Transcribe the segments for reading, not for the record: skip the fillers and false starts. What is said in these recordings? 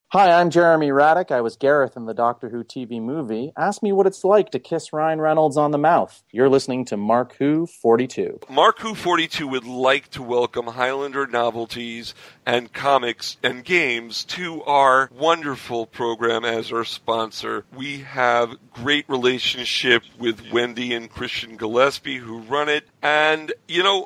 Hi, I'm Jeremy Raddick. I was Gareth in the Doctor Who TV movie. Ask me what it's like to kiss Ryan Reynolds on the mouth. You're listening to MarkWHO42. MarkWHO42 would like to welcome Highlander Novelties and Comics and Games to our wonderful program as our sponsor. We have great relationship with Wendy and Christian Gillespie who run it. And,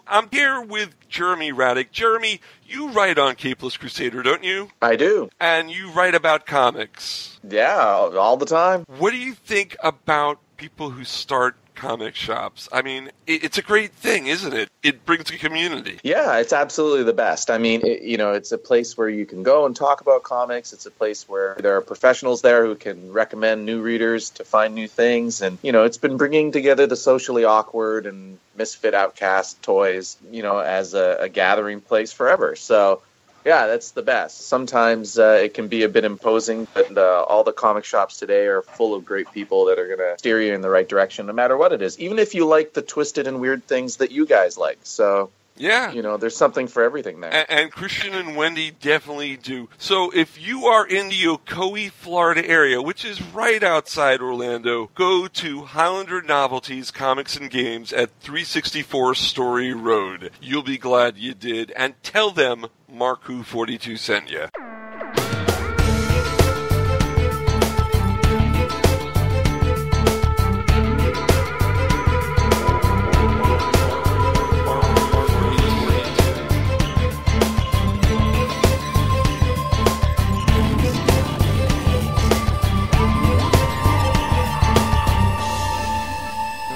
I'm here with Jeremy Raddick. Jeremy, you write on Capeless Crusader, don't you? I do. And you write about comics. Yeah, all the time. What do you think about people who start comic shops? I mean, it's a great thing, isn't it? It brings a community. Yeah, it's absolutely the best. I mean, it's a place where you can go and talk about comics. It's a place where there are professionals there who can recommend new readers to find new things. And, it's been bringing together the socially awkward and misfit outcast toys, as a gathering place forever. So, yeah, that's the best. Sometimes it can be a bit imposing, but all the comic shops today are full of great people that are going to steer you in the right direction no matter what it is, even if you like the twisted and weird things that you guys like. So, yeah, there's something for everything there. And Christian and Wendy definitely do. So if you are in the Ocoee, Florida area, which is right outside Orlando, go to Highlander Novelties, Comics and Games at 364 Story Road. You'll be glad you did. And tell them MarkWHO42 sent you.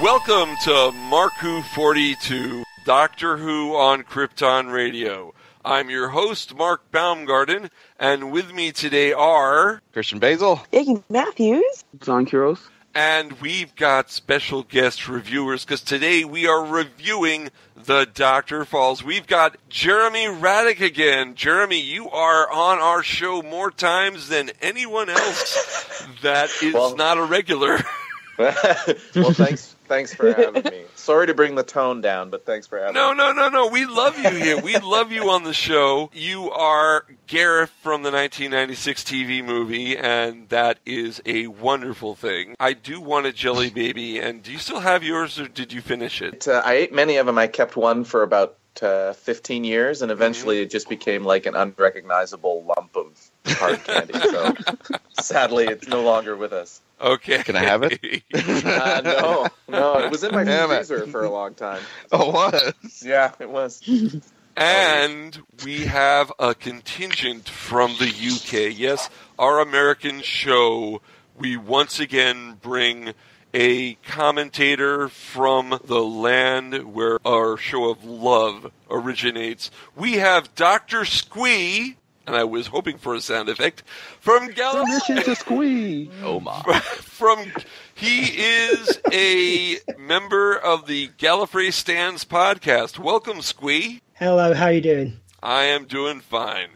Welcome to MarkWHO42, Doctor Who on Krypton Radio. I'm your host, Mark Baumgarten, and with me today are... Christian Basil. Iggy Matthews. John Kuros. And we've got special guest reviewers, because today we are reviewing The Doctor Falls. We've got Jeremy Raddick again. Jeremy, you are on our show more times than anyone else that is not a regular. Well, thanks for having me. Sorry to bring the tone down, but thanks for having me. No. We love you here. We love you on the show. You are Gareth from the 1996 TV movie, and that is a wonderful thing. I do want a Jelly Baby, and do you still have yours, or did you finish it? I ate many of them. I kept one for about 15 years, and eventually it just became like an unrecognizable lump of hard candy. So sadly, it's no longer with us. Okay. Can I have it? No. It was in my freezer for a long time. Oh, it was? Yeah, it was. And we have a contingent from the UK. Yes, our American show, we once again bring a commentator from the land where our show of love originates. We have Dr. Squee, and I was hoping for a sound effect, from Gallifrey. Permission to squee. Oh, my. He is a member of the Gallifrey Stands podcast. Welcome, Squee. Hello, how you doing? I am doing fine.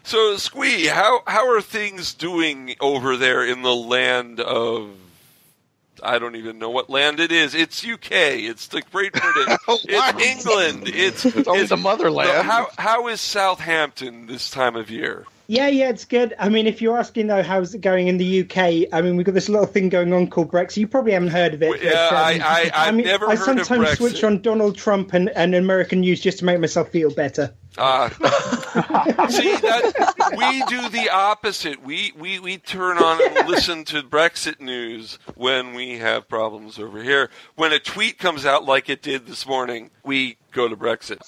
So, Squee, how are things doing over there in the land of... I don't even know what land it is. It's UK. It's the Great Britain. It's England. It's the motherland. How is Southampton this time of year? Yeah, it's good. I mean, if you're asking, though, how's it going in the UK, I mean, we've got this little thing going on called Brexit. You probably haven't heard of it. Yeah, I've never heard of Brexit. I sometimes switch on Donald Trump and American news just to make myself feel better. See, we do the opposite. We turn on and listen to Brexit news when we have problems over here. When a tweet comes out like it did this morning, we go to Brexit.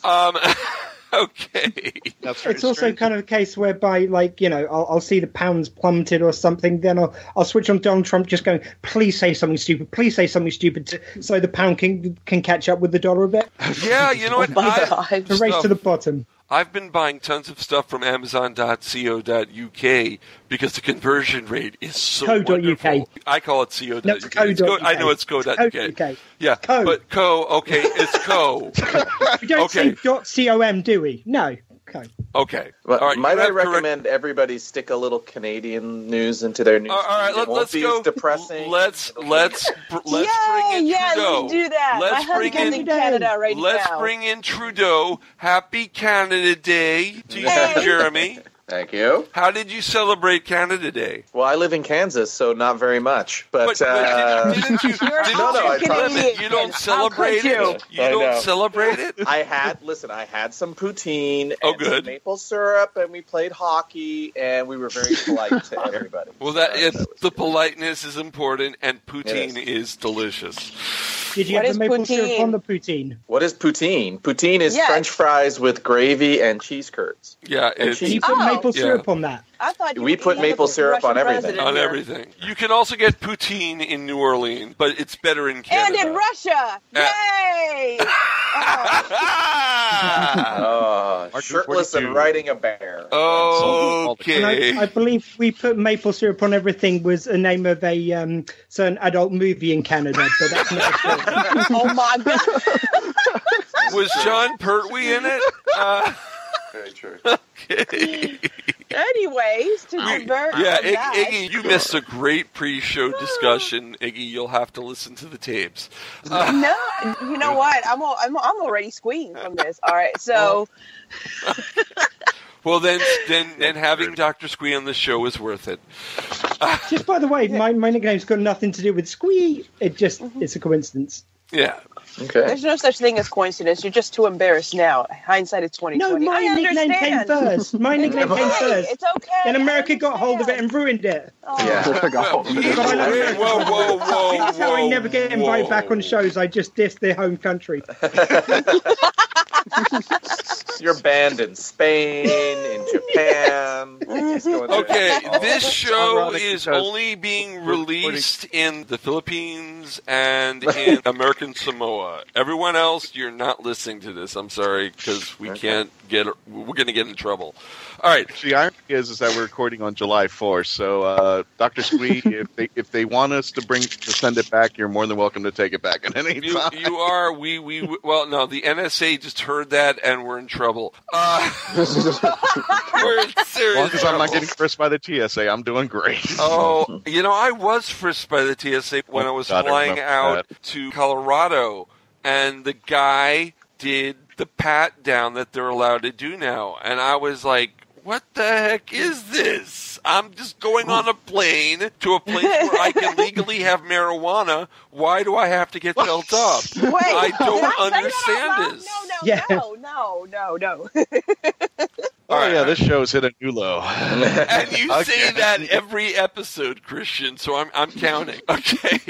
Okay. It's also kind of a case whereby, I'll see the pounds plummeted or something, then I'll switch on Donald Trump just going, please say something stupid, so the pound can catch up with the dollar a bit. Yeah, you know what? The race to the bottom. I've been buying tons of stuff from Amazon.co.uk because the conversion rate is so wonderful. .uk. I call it co.uk. No, co.uk. I know it's co.uk. Yeah, co. But okay, it's co. We don't say .com, do we? No. Okay. Well, all right, might I recommend everybody stick a little Canadian news into their news? All right, let's go. Depressing. Let's bring in Trudeau. Yeah, let's do that. My husband's in Canada right now. Let's bring in Trudeau. Happy Canada Day to you, Jeremy. Thank you. How did you celebrate Canada Day? Well, I live in Kansas, so not very much. But didn't you? You don't celebrate it. You don't celebrate it. I had some poutine and good. some maple syrup, and we played hockey, and we were very polite to everybody. Well, the politeness is important, and poutine is delicious. Did you have the maple syrup on the poutine? What is poutine? Poutine is French fries with gravy and cheese curds. Yeah, you put maple syrup on that. I thought we put maple syrup on everything. On everything. You can also get poutine in New Orleans, but it's better in Canada. And in Russia. Yay! Shirtless and riding a bear. Okay. And I believe we put maple syrup on everything was a name of a certain adult movie in Canada, but that's not true. Oh my God. Was John Pertwee in it? Very true. Okay. Anyways, to divert Iggy, you missed a great pre-show discussion. Iggy, you'll have to listen to the tapes. No, you know what? I'm already squealing from this. All right, so. Well, then having Dr. Squee on the show is worth it. Just by the way, my nickname's got nothing to do with Squee. It's a coincidence. Yeah. Okay. There's no such thing as coincidence. You're just too embarrassed now. Hindsight is 20/20. No, my nickname came first. My nickname came first. It's okay. And America got hold of it and ruined it. Oh. Yeah. Whoa. That's how I never get invited back on shows. I just diss their home country. You're banned in Spain, in Japan. Okay, this show is only being released in the Philippines and in American Samoa. Everyone else, you're not listening to this. I'm sorry, because we're going to get in trouble. All right. The irony is that we're recording on July 4th, so Dr. Squee, if they want us to send it back, you're more than welcome to take it back at any time. You are. Well, no, the NSA just heard that, and we're in trouble. We're in serious As long as I'm not trouble. getting frisked by the TSA, I'm doing great. Oh, I was frisked by the TSA when I was flying out to Colorado, and the guy did the pat down that they're allowed to do now, and I was like, what the heck is this? I'm just going on a plane to a place where I can legally have marijuana. Why do I have to get felt up? Wait, I don't understand this. No. Oh, yeah, this show's hit a new low. And you say that every episode, Christian, so I'm counting. Okay.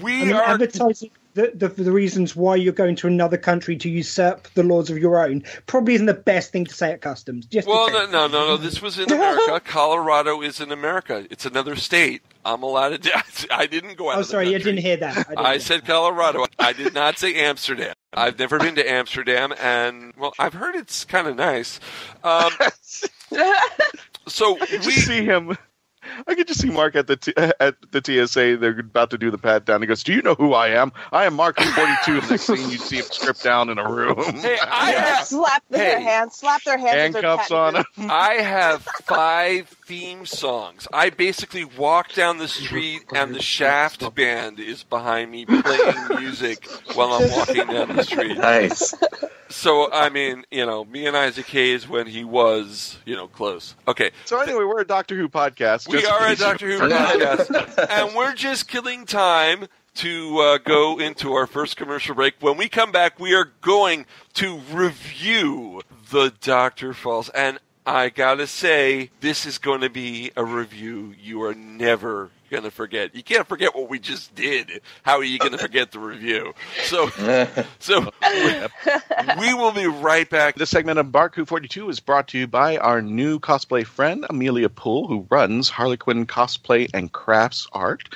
We are advertising the reasons why you're going to another country to usurp the laws of your own probably isn't the best thing to say at customs. No. This was in America. Colorado is in America. It's another state. I'm allowed to. I didn't go out. Oh, sorry, I didn't hear that. I said Colorado. I did not say Amsterdam. I've never been to Amsterdam, and I've heard it's kind of nice. So we see him. I could just see Mark at the TSA. They're about to do the pat down. He goes, "Do you know who I am? I am MarkWHO42." And next scene, you see him stripped down in a room. Hey, slap their hands. Handcuffs on him. I have 5 theme songs. I basically walk down the street, and the Shaft band is behind me playing music while I'm walking down the street. Nice. So, me and Isaac Hayes when he was, close. Okay. So anyway, we're a Doctor Who podcast. We are a Doctor Who podcast, and we're just killing time to go into our first commercial break. When we come back, we are going to review The Dr. Falls, and I gotta say, this is going to be a review you are never going to forget. You can't forget what we just did. How are you going to forget the review? So we will be right back. This segment of MarkWHO42 is brought to you by our new cosplay friend, Amelia Poole, who runs Harlequin Cosplay and Crafts Art.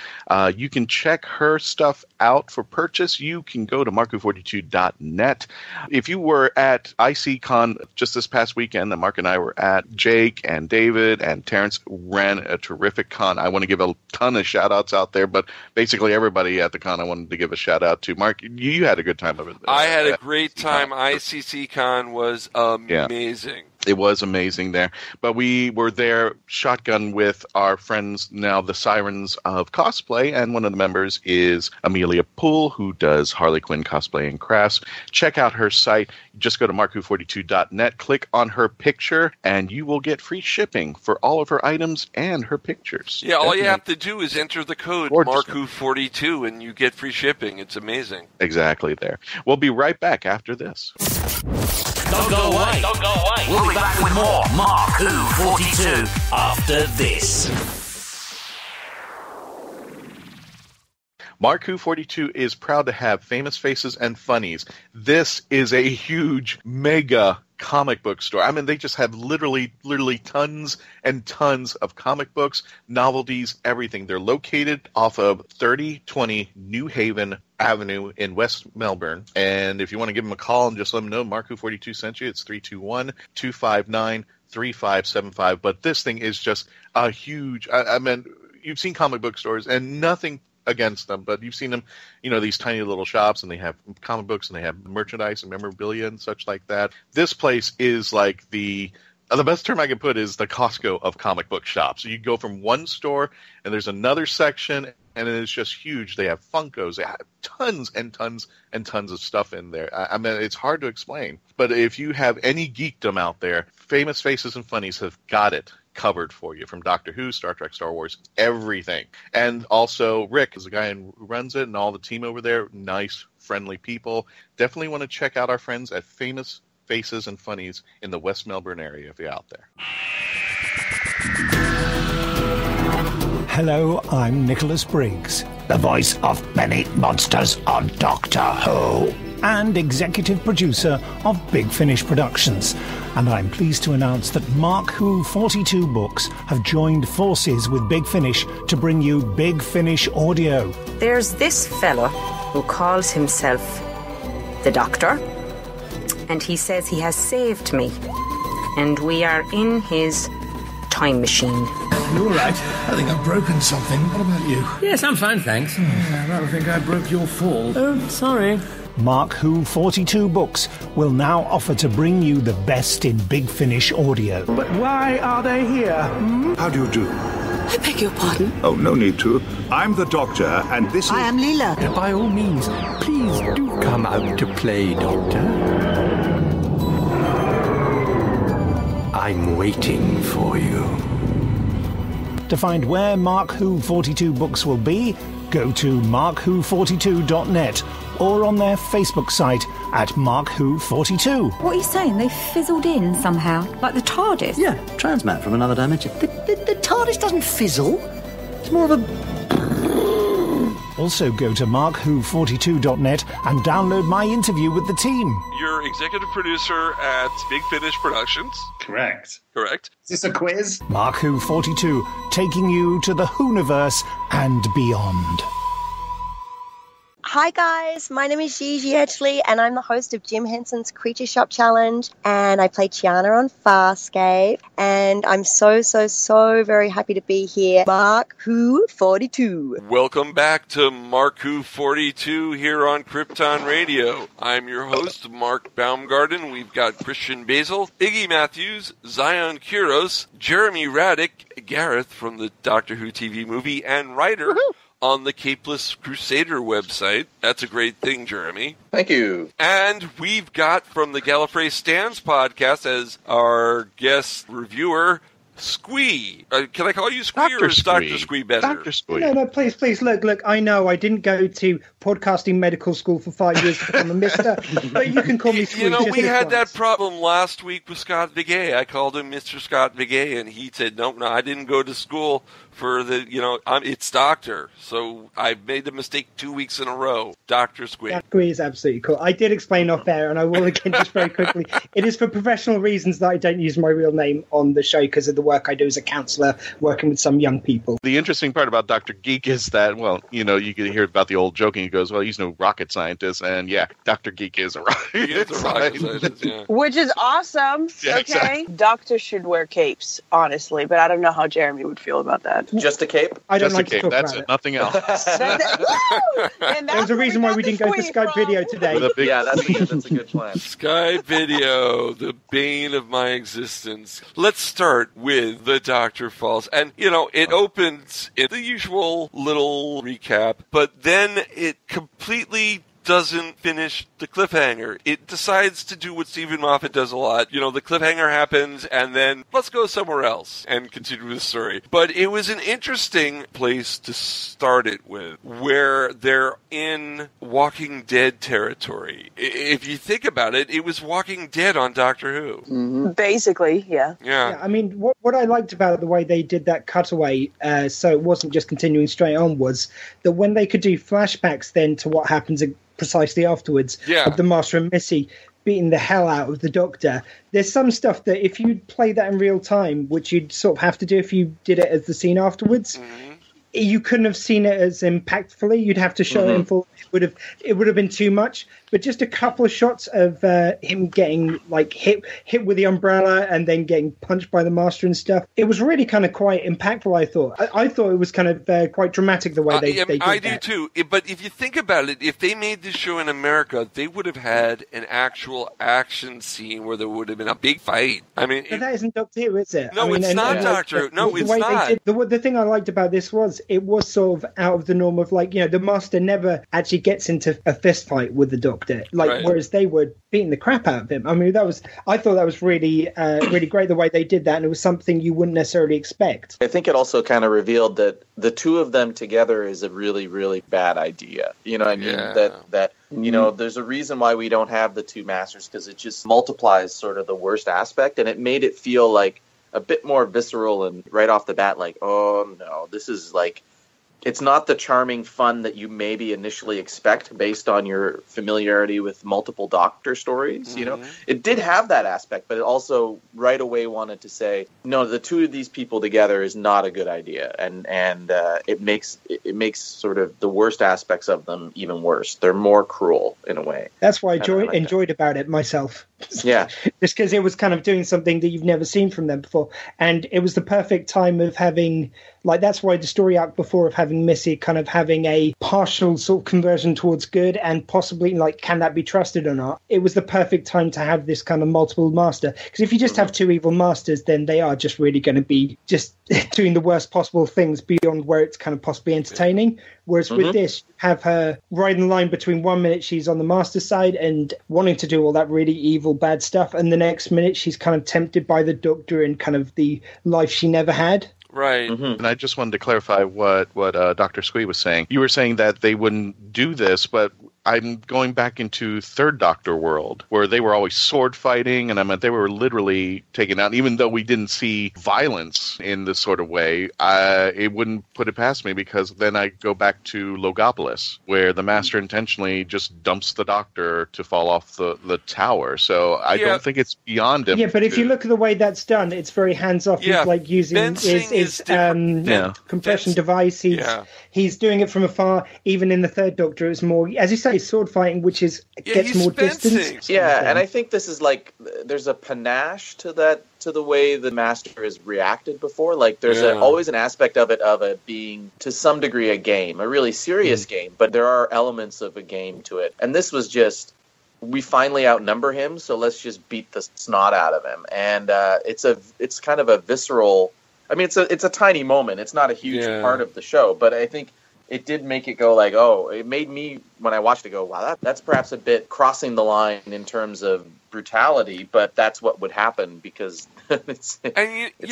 You can check her stuff out for purchase. You can go to MarkWHO42.net. If you were at ICCon just this past weekend that Mark and I were at, Jake and David and Terrence ran a terrific con. I want to give a ton of shout-outs out there, but basically everybody at the con I wanted to give a shout-out to. Mark, you had a good time over there. I had a great time. ICCCon was amazing. It was amazing there. But we were there shotgun with our friends, now the Sirens of Cosplay, and one of the members is Amelia Poole, who does Harley Quinn cosplay and crafts. Check out her site. Just go to MarkWHO42.net, click on her picture, and you will get free shipping for all of her items and her pictures. Yeah, all you have to do is enter the code MarkWHO42 and you get free shipping. It's amazing. Exactly there. We'll be right back after this. Don't go away. Don't go away. We'll be back with more Mark Who 42 after this. MarkWHO42 is proud to have Famous Faces and Funnies. This is a huge, mega comic book store. I mean, they just have literally tons and tons of comic books, novelties, everything. They're located off of 3020 New Haven Avenue in West Melbourne. And if you want to give them a call and just let them know MarkWHO42 sent you, it's 321-259-3575. But this thing is just a huge, I mean, you've seen comic book stores and nothing against them, but you've seen them, these tiny little shops, and they have comic books and they have merchandise and memorabilia and such like that. This place is like the best term I can put is the Costco of comic book shops. So you go from one store and there's another section, and it's just huge. They have Funkos, they have tons and tons and tons of stuff in there. I mean, it's hard to explain, but if you have any geekdom out there, Famous Faces and Funnies have got it covered for you, from Doctor Who, Star Trek, Star Wars, everything. And also Rick is the guy who runs it, and all the team over there, nice, friendly people. Definitely want to check out our friends at Famous Faces and Funnies in the West Melbourne area if you're out there. Hello, I'm Nicholas Briggs, the voice of many monsters on Doctor Who, and executive producer of Big Finish Productions. And I'm pleased to announce that MarkWHO42 Books have joined forces with Big Finish to bring you Big Finish Audio. There's this fella who calls himself the Doctor, and he says he has saved me, and we are in his time machine. You all right? I think I've broken something. What about you? Yes, I'm fine, thanks. I rather think I broke your fall. Oh, sorry. MarkWHO42 Books will now offer to bring you the best in Big Finish audio. But why are they here? How do you do? I beg your pardon? Oh, no need to. I'm the Doctor, and this is... I am Leela. By all means, please do come out to play, Doctor. I'm waiting for you. To find where MarkWHO42 Books will be, go to MarkWHO42.net or on their Facebook site at MarkWHO42. What are you saying? They fizzled in somehow, like the TARDIS? Yeah, transmat from another dimension. The TARDIS doesn't fizzle. It's more of a... Also go to MarkWHO42.net and download my interview with the team. You're executive producer at Big Finish Productions. Correct. Correct. Is this a quiz? MarkWHO42, taking you to the Whoniverse and beyond. Hi guys, my name is Gigi Edgley and I'm the host of Jim Henson's Creature Shop Challenge, and I play Chiana on Farscape, and I'm so very happy to be here. MarkWHO42. Welcome back to MarkWHO42 here on Krypton Radio. I'm your host, Mark Baumgarten. We've got Christian Basil, Iggy Matthews, Zion Kuros, Jeremy Raddick, Gareth from the Doctor Who TV movie, and writer on the Capeless Crusader website. That's a great thing, Jeremy. Thank you. And we've got from the Gallifrey Stands podcast as our guest reviewer, Squee. Can I call you Squee, or is Dr. Squee better? Dr. Squee. No, please, look, I know I didn't go to podcasting medical school for 5 years to become a mister, but you can call me Squee. We had that problem last week with Scott Vigay. I called him Mr. Scott Vigay, and he said, no, I didn't go to school for the, it's Doctor. So I've made the mistake 2 weeks in a row. Dr. Squee. Squee is absolutely cool. I did explain off air, and I will again just very quickly. It is for professional reasons that I don't use my real name on the show because of the work I do as a counselor working with some young people. The interesting part about Dr. Geek is that, well, you know, you can hear about the old joking. He goes, well, he's no rocket scientist. And yeah, Dr. Geek is a rocket scientist. Yeah. Which is awesome. Yeah, okay. exactly. Doctors should wear capes, honestly, but I don't know how Jeremy would feel about that. Just a cape? I don't Just like a to cape. talk That's about it. Nothing else. There's a reason why we didn't go to Skype video today. Yeah, that's a good plan. Skype video, the bane of my existence. Let's start with The Doctor Falls. And, you know, it opens in the usual little recap, but then it completely doesn't finish the cliffhanger. It decides to do what Stephen Moffat does a lot. You know, the cliffhanger happens, and then let's go somewhere else and continue the story. But it was an interesting place to start it with, where they're in Walking Dead territory. If you think about it, it was Walking Dead on Doctor Who. Mm-hmm. Basically, yeah. Yeah, I mean, what I liked about the way they did that cutaway, so it wasn't just continuing straight on, was that when they could do flashbacks then to what happens precisely afterwards, of the Master and Missy beating the hell out of the Doctor, there's some stuff that if you play that in real time, which you'd sort of have to do if you did it as the scene afterwards, you couldn't have seen it as impactfully. You'd have to show it in full. It would have been too much. But just a couple of shots of him getting like hit with the umbrella and then getting punched by the Master and stuff. It was really kind of quite impactful. I thought. I thought it was kind of quite dramatic the way they did I that. do too. But if you think about it, if they made this show in America, they would have had an actual action scene where there would have been a big fight. I mean, but that isn't Doctor Who, is it? No, I mean, it's not Doctor Who. No, it's not. The thing I liked about this was it was sort of out of the norm of, like, you know, the Master never actually gets into a fist fight with the Doctor, like whereas they were beating the crap out of him. I mean, I thought that was really really great the way they did that, and it was something you wouldn't necessarily expect. I think it also kind of revealed that the two of them together is a really, really bad idea. You know what I mean? That you know, there's a reason why we don't have the two Masters, because it just multiplies sort of the worst aspect, and it made it feel like a bit more visceral and right off the bat, like, oh no, this is like, it's not the charming fun that you maybe initially expect based on your familiarity with multiple Doctor stories. You know, it did have that aspect, but it also right away wanted to say, no, the two of these people together is not a good idea, and it makes sort of the worst aspects of them even worse. They're more cruel in a way. That's why I enjoyed about it myself. Yeah, just because it was kind of doing something that you've never seen from them before, and it was the perfect time of having, like, that's why the story arc before of having Missy kind of having a partial sort of conversion towards good, and possibly like, can that be trusted or not? It was the perfect time to have this kind of multiple Master, because if you just have two evil Masters, then they are just really going to be just doing the worst possible things beyond where it's kind of possibly entertaining. Whereas with this, you have her riding the line between 1 minute she's on the Master side and wanting to do all that really evil, bad stuff, and the next minute she's kind of tempted by the Doctor and kind of the life she never had. Right. And I just wanted to clarify what Dr. Squee was saying. You were saying that they wouldn't do this, but I'm going back into Third Doctor world, where they were always sword fighting, and I mean, they were literally taken out. Even though we didn't see violence in this sort of way, it wouldn't put it past me, because then I go back to Logopolis, where the Master intentionally just dumps the Doctor to fall off the tower. So I don't think it's beyond him. Yeah, but if you look at the way that's done, it's very hands-off. Yeah, he's like using his compression device. He's doing it from afar. Even in the Third Doctor, it was more, as you say, sword fighting, which gets more distance. Yeah, and I think this is like, there's a panache to that, to the way the Master has reacted before. Like, there's always an aspect of it being to some degree a game, a really serious game, but there are elements of a game to it. And this was just, we finally outnumber him, so let's just beat the snot out of him. And it's kind of a visceral, I mean, it's a tiny moment. It's not a huge part of the show, but I think it did make it go like, oh, it made me, when I watched it, go, wow, that's perhaps a bit crossing the line in terms of brutality, but that's what would happen, because it's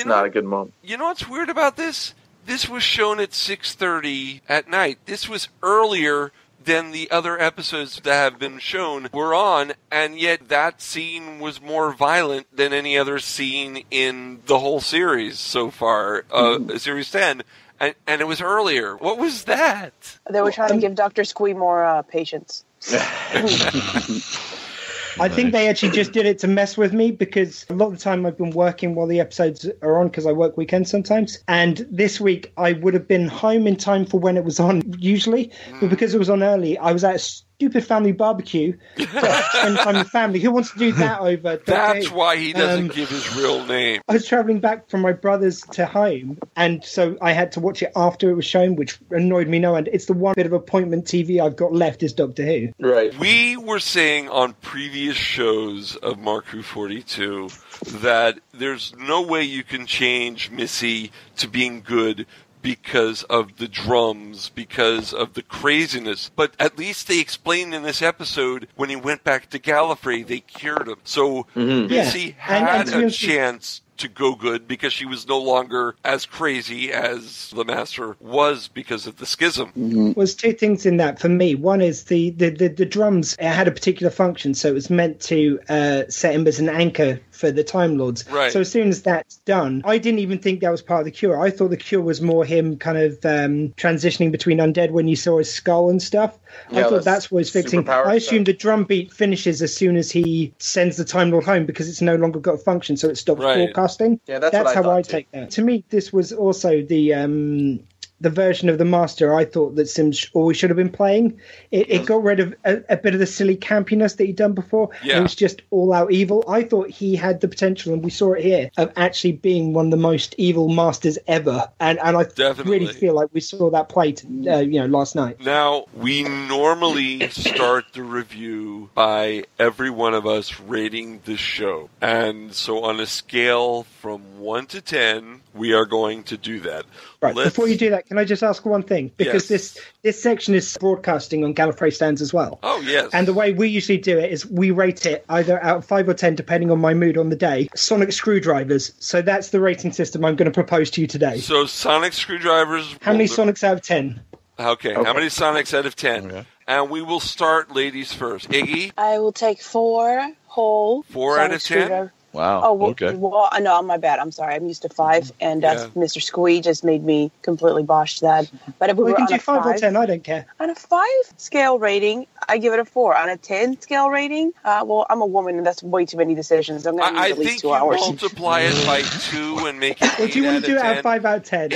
not a good moment. You know what's weird about this? This was shown at 6:30 at night. This was earlier than the other episodes that have been shown were on, and yet that scene was more violent than any other scene in the whole series so far, Series 10. And it was earlier. What was that? They were trying to give Dr. Squee more patience. I think they actually just did it to mess with me because a lot of the time I've been working while the episodes are on because I work weekends sometimes. And this week I would have been home in time for when it was on usually, but because it was on early, I was at a stupid family barbecue to spend time with family. Who wants to do that over? That's why he doesn't give his real name. I was traveling back from my brother's to home, and so I had to watch it after it was shown, which annoyed me no end. It's the one bit of appointment TV I've got left is Doctor Who. Right. We were saying on previous shows of MarkWHO42 that there's no way you can change Missy to being good because of the drums, because of the craziness. But at least they explained in this episode when he went back to Gallifrey, they cured him. So Missy had a chance to go good because she was no longer as crazy as the Master was because of the schism. Was two things in that for me. One is the drums had a particular function, so it was meant to set him as an anchor for the Time Lords. Right. So as soon as that's done, I didn't even think that was part of the cure. I thought the cure was more him kind of transitioning between undead when you saw his skull and stuff. I thought that's what he's fixing. I assume the drum beat finishes as soon as he sends the Time Lord home because it's no longer got a function, so it stops broadcasting. Yeah, that's how I too. take that. To me, this was also the version of the Master I thought that Sims always should have been playing. It got rid of a bit of the silly campiness that he'd done before. Yeah. It was just all out evil. I thought he had the potential, and we saw it here, of actually being one of the most evil Masters ever. And I really feel like we saw that play last night. Now, we normally start the review by every one of us rating the show. And so on a scale from 1 to 10, we are going to do that. Right, before you do that, can I just ask one thing? Because this section is broadcasting on Gallifrey Stands as well. Oh, yes. And the way we usually do it is we rate it either out of 5 or 10, depending on my mood on the day. Sonic screwdrivers. So that's the rating system I'm going to propose to you today. So Sonic screwdrivers... How many Sonics out of 10? Okay, how many Sonics out of 10? Okay. And we will start ladies first. Iggy? I will take 4 whole. 4 out of 10? Wow. Oh, well, okay. Well, no, my bad. I'm sorry. I'm used to 5, and Mr. Squee just made me completely bosh that. But if we can on do a 5 or 10. I don't care. On a 5 scale rating, I give it a 4. On a 10 scale rating, well, I'm a woman, and that's way too many decisions. I'm going to need at least 2 hours. I think you multiply it by 2 and make it 8 What do you want to do out of 5 out of 10?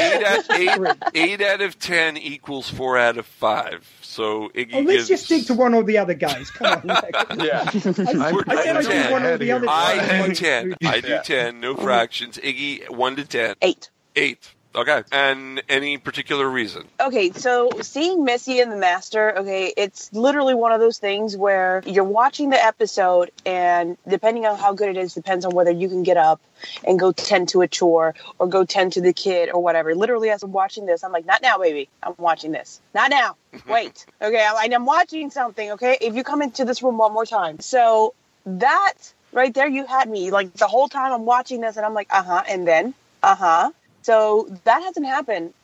8 out of 10 equals 4 out of 5. So Iggy let's just stick to one or the other, guys. Come on. Yeah. I do 10. I do 10. No fractions. Iggy, 1 to 10. 8. 8. Okay. And any particular reason? Okay, so seeing Missy and the Master, it's literally one of those things where you're watching the episode, and depending on how good it is, depends on whether you can get up and go tend to a chore or go tend to the kid or whatever. Literally, as I'm watching this, I'm like, not now, baby. I'm watching this. Not now. Wait. Okay, I'm watching something, okay? If you come into this room one more time. So that right there, you had me. Like, the whole time I'm watching this, and I'm like, and then, So that hasn't happened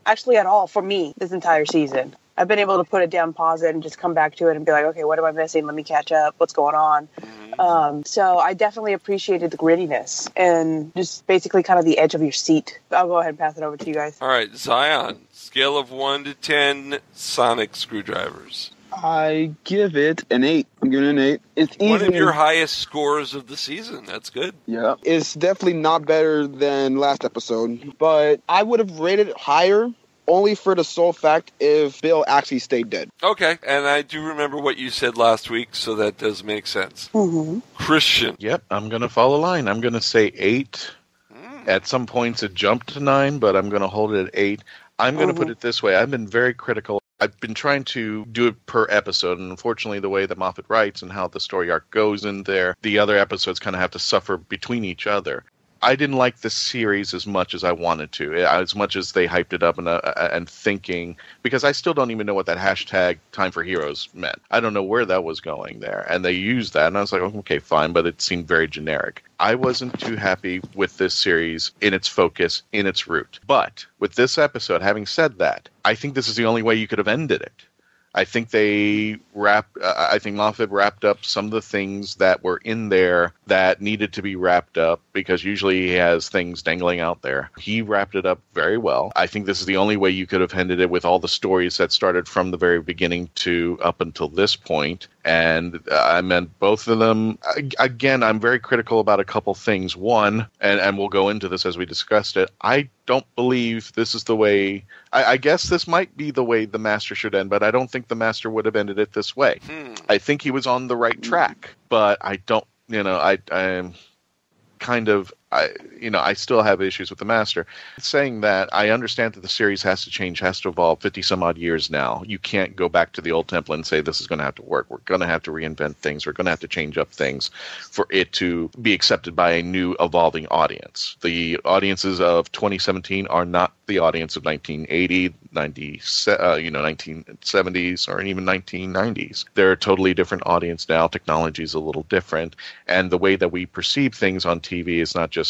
actually at all for me this entire season. I've been able to put it down, pause it, and just come back to it and be like, okay, what am I missing? Let me catch up. What's going on? So I definitely appreciated the grittiness and just basically kind of the edge of your seat. I'll go ahead and pass it over to you guys. All right, Zion, scale of 1 to 10 Sonic screwdrivers. I give it an 8. I'm giving it an 8. It's easy. One of your highest scores of the season. That's good. Yeah. It's definitely not better than last episode, but I would have rated it higher only for the sole fact if Bill actually stayed dead. Okay, and I do remember what you said last week, so that does make sense. Mm-hmm. Christian. Yep, I'm going to follow line. I'm going to say 8. At some points it jumped to 9, but I'm going to hold it at 8. I'm going to put it this way. I've been very critical. I've been trying to do it per episode, and unfortunately the way that Moffat writes and how the story arc goes in there, the other episodes kind of have to suffer between each other. I didn't like the series as much as I wanted to, as much as they hyped it up and thinking, because I still don't even know what that hashtag Time for Heroes meant. I don't know where that was going there, and they used that, and I was like, okay, fine, but it seemed very generic. I wasn't too happy with this series in its focus, in its root. But with this episode, having said that, I think this is the only way you could have ended it. I think Moffat wrapped up some of the things that were in there that needed to be wrapped up, because usually he has things dangling out there. He wrapped it up very well. I think this is the only way you could have ended it, with all the stories that started from the very beginning to up until this point. And I meant both of them. Again, I'm very critical about a couple things. One, and we'll go into this as we discussed it, I don't believe this is the way. I guess this might be the way the Master should end, but I don't think the Master would have ended it this way. I think he was on the right track, but I don't, I'm kind of, I still have issues with the Master. Saying that, I understand that the series has to change, has to evolve 50 some odd years now. You can't go back to the old template and say this is going to have to work. We're going to have to reinvent things. We're going to have to change up things for it to be accepted by a new evolving audience. The audiences of 2017 are not the audience of 1980, 1970s, or even 1990s. They're a totally different audience now. Technology is a little different. And the way that we perceive things on TV is not just,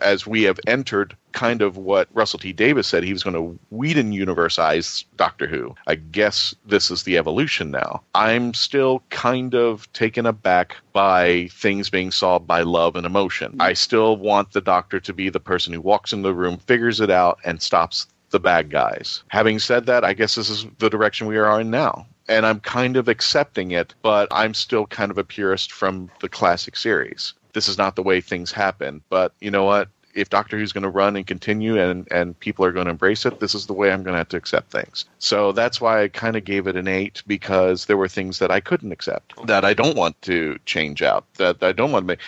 as we have entered kind of what Russell T. Davis said, he was going to Whedon universe-ize Doctor Who. I guess this is the evolution now. I'm still kind of taken aback by things being solved by love and emotion. I still want the Doctor to be the person who walks in the room, figures it out, and stops the bad guys. Having said that, I guess this is the direction we are in now. And I'm kind of accepting it, but I'm still kind of a purist from the classic series. This is not the way things happen, but you know what? If Doctor Who's going to run and continue and people are going to embrace it, this is the way I'm going to have to accept things. So that's why I kind of gave it an 8, because there were things that I couldn't accept, that I don't want to change out, that I don't want to make.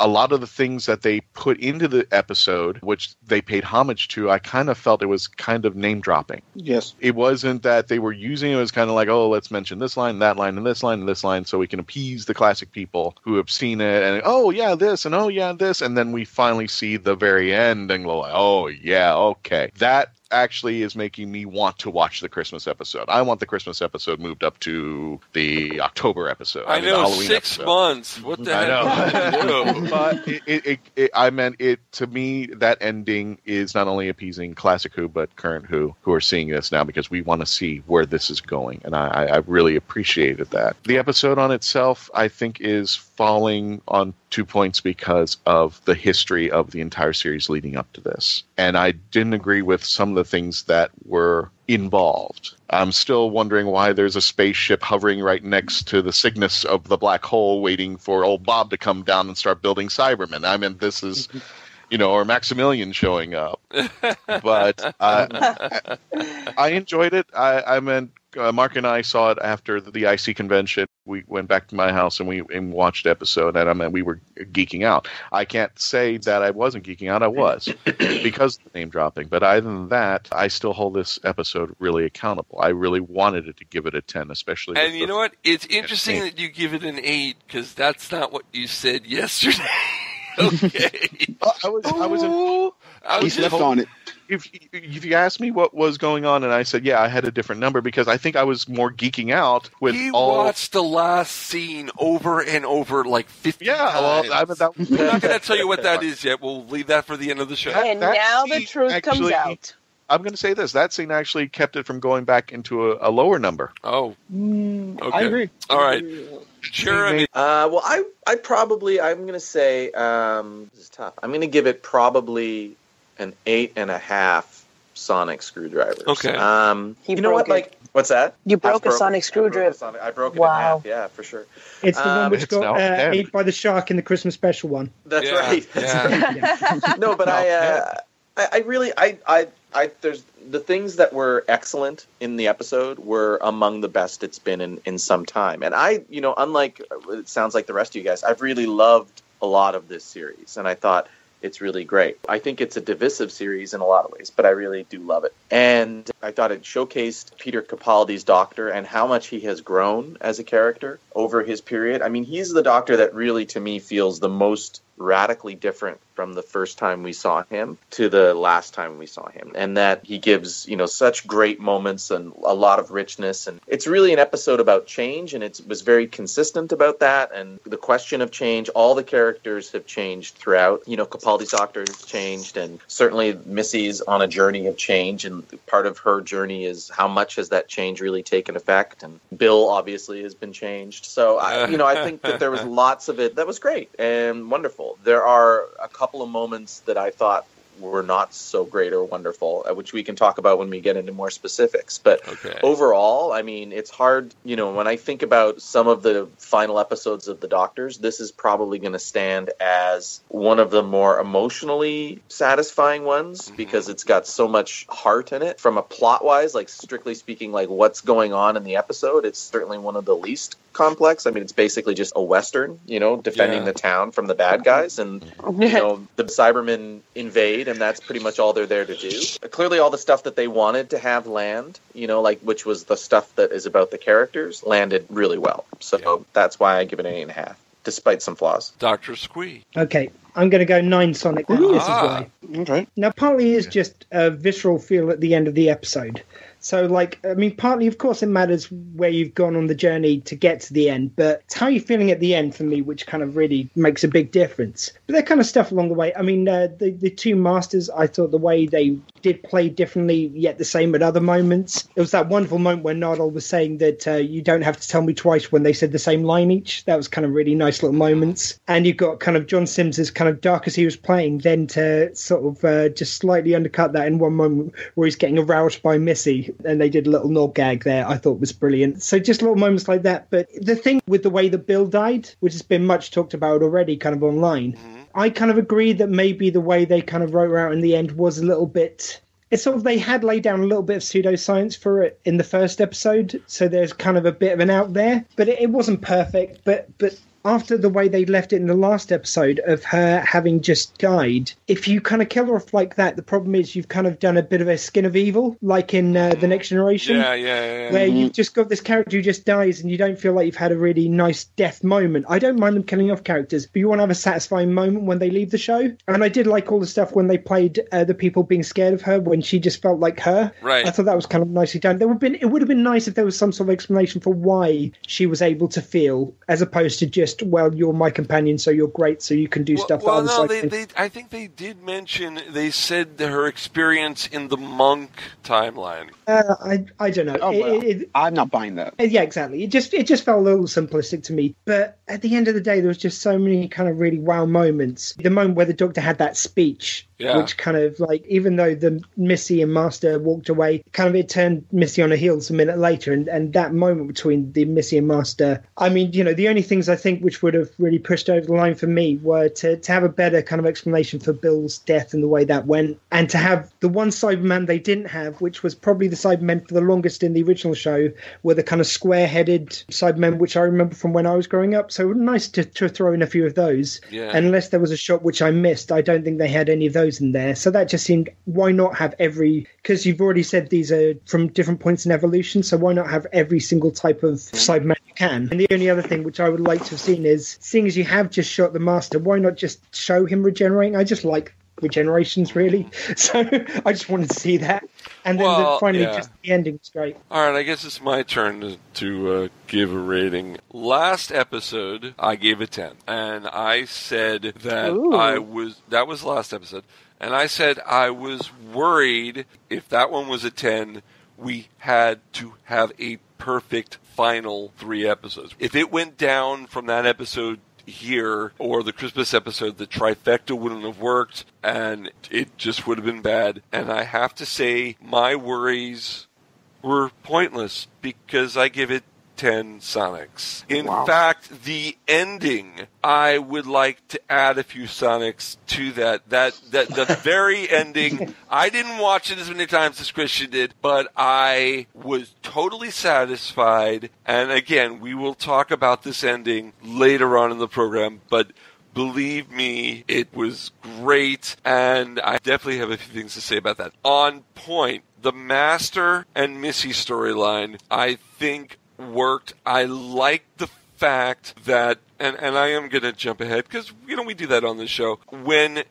A lot of the things that they put into the episode, which they paid homage to, I kind of felt it was kind of name dropping. Yes. It wasn't that they were using it. It was kind of like, oh, let's mention this line, that line, and this line, and this line, so we can appease the classic people who have seen it. And, oh, yeah, this, and oh, yeah, this. And then we finally see the very end and go, like, oh, yeah, okay. That actually is making me want to watch the Christmas episode. I want the Christmas episode moved up to the October episode. I know, the Halloween 6 episode. months. What the heck? I know. But I meant it, to me, that ending is not only appeasing classic Who, but current Who are seeing this now, because we want to see where this is going. And I really appreciated that. The episode on itself, I think, is falling on 2 points because of the history of the entire series leading up to this. And I didn't agree with some of the things that were involved. I'm still wondering why there's a spaceship hovering right next to the Cygnus of the black hole waiting for old Bob to come down and start building Cybermen. I mean, this is... or Maximilian showing up. But I enjoyed it. I meant Mark and I saw it after the IC convention. We went back to my house and we watched the episode, and we were geeking out. I can't say that I wasn't geeking out. I was, because of the name dropping. But other than that, I still hold this episode really accountable. I really wanted it to give it a 10, especially. And you know what? It's interesting that you give it an 8, because that's not what you said yesterday. Okay. He slept on it. If you asked me what was going on, and I said, yeah, I had a different number, because I think I was more geeking out with watched the last scene over and over like 50 times. Well, we're not going to tell you what that is yet. We'll leave that for the end of the show. And now the truth comes out. I'm going to say this. That scene actually kept it from going back into a lower number. Oh. Okay. I agree. All right. Jeremy. Well, I'm going to say, this is tough. I'm going to give it probably an 8.5 sonic screwdrivers. Okay. You know what? Like, what's that? You broke a sonic screwdriver. I broke it in half. Yeah, for sure. It's the one which got ate by the shark in the Christmas special one. That's right. Yeah. No, but I really there's the things that were excellent in the episode were among the best it's been in some time. And unlike it sounds like the rest of you guys, I've really loved a lot of this series, and I thought it's really great. I think it's a divisive series in a lot of ways, but I really do love it. And I thought it showcased Peter Capaldi's Doctor and how much he has grown as a character over his period. I mean, he's the Doctor that really, to me, feels the most radically different from the first time we saw him to the last time we saw him. And that he gives, such great moments and a lot of richness. And it's really an episode about change, and it was very consistent about that. And the question of change, all the characters have changed throughout. Capaldi's doctor has changed, and certainly Missy's on a journey of change. And part of her journey is how much has that change really taken effect. And Bill obviously has been changed. So, I think that there was lots of it that was great and wonderful. There are a couple of moments that I thought were not so great or wonderful, which we can talk about when we get into more specifics. But overall, it's hard, when I think about some of the final episodes of The Doctors, this is probably going to stand as one of the more emotionally satisfying ones because it's got so much heart in it. From a plot-wise, like strictly speaking, like what's going on in the episode, it's certainly one of the least complex. It's basically just a Western, defending the town from the bad guys. And, the Cybermen invade, and that's pretty much all they're there to do. Clearly all the stuff that they wanted to have land, which was the stuff that is about the characters, landed really well. So that's why I give it an 8.5, despite some flaws. Dr. Squee. Okay, I'm going to go 9 Sonic. This is why. Okay. Now, partly is just a visceral feel at the end of the episode. So, partly, of course, it matters where you've gone on the journey to get to the end, but it's how you're feeling at the end for me, which kind of really makes a big difference. But that kind of stuff along the way. The two masters, I thought the way they did play differently, yet the same at other moments. It was that wonderful moment when Nardole was saying that you don't have to tell me twice when they said the same line each. That was kind of really nice little moments. And you've got kind of John Sims's kind of dark as he was playing, then to sort of just slightly undercut that in one moment where he's getting aroused by Missy. And they did a little nod gag there, I thought was brilliant. So just little moments like that. But the thing with the way that Bill died, which has been much talked about already kind of online, I kind of agree that maybe the way they kind of wrote her out in the end was a little bit... It's sort of, they had laid down a little bit of pseudoscience for it in the first episode, so there's kind of a bit of an out there. But it wasn't perfect, but after the way they left it in the last episode of her having just died, if you kind of kill her off like that, the problem is you've kind of done a bit of a skin of evil, like in The Next Generation. Yeah. Where you've just got this character who just dies and you don't feel like you've had a really nice death moment. I don't mind them killing off characters, but you want to have a satisfying moment when they leave the show. And I did like all the stuff when they played the people being scared of her, when she just felt like her. Right. I thought that was kind of nicely done. It would have been nice if there was some sort of explanation for why she was able to feel, as opposed to just, well, you're my companion, so you're great, so you can do stuff. Well, no, I think they did mention, they said her experience in the Monk timeline. I don't know. I'm not buying that. Yeah, exactly. It just felt a little simplistic to me. But at the end of the day, there was just so many kind of really wow moments. The moment where the Doctor had that speech, which kind of like, even though the Missy and Master walked away, kind of it turned Missy on her heels a minute later. And that moment between the Missy and Master, the only things I think which would have really pushed over the line for me were to have a better kind of explanation for Bill's death and the way that went, and to have the one Cyberman they didn't have, which was probably the Cybermen for the longest in the original show, were the kind of square-headed Cybermen, which I remember from when I was growing up. So it was nice to throw in a few of those. Yeah. Unless there was a shot which I missed, I don't think they had any of those in there. So that just seemed, why not have because you've already said these are from different points in evolution, so why not have every single type of Cyberman you can? And the only other thing which I would like to have seen is, seeing as you have just shot the Master, why not just show him regenerating? I just like regenerations, really. So I just wanted to see that. And then finally, just the ending was great. All right, I guess it's my turn to give a rating. Last episode, I gave a 10. And I said that that was last episode. And I said I was worried if that one was a 10, we had to have a perfect final 3 episodes. If it went down from that episode here or the Christmas episode, the trifecta wouldn't have worked and it just would have been bad. And I have to say my worries were pointless because I give it 10 Sonics. In fact, the ending, I would like to add a few Sonics to that. The very ending, I didn't watch it as many times as Christian did, but I was totally satisfied. And again, we will talk about this ending later on in the program, but believe me, it was great, and I definitely have a few things to say about that. On point, the Master and Missy storyline, I think, worked. I like the fact that, and I am going to jump ahead because, we do that on the show. When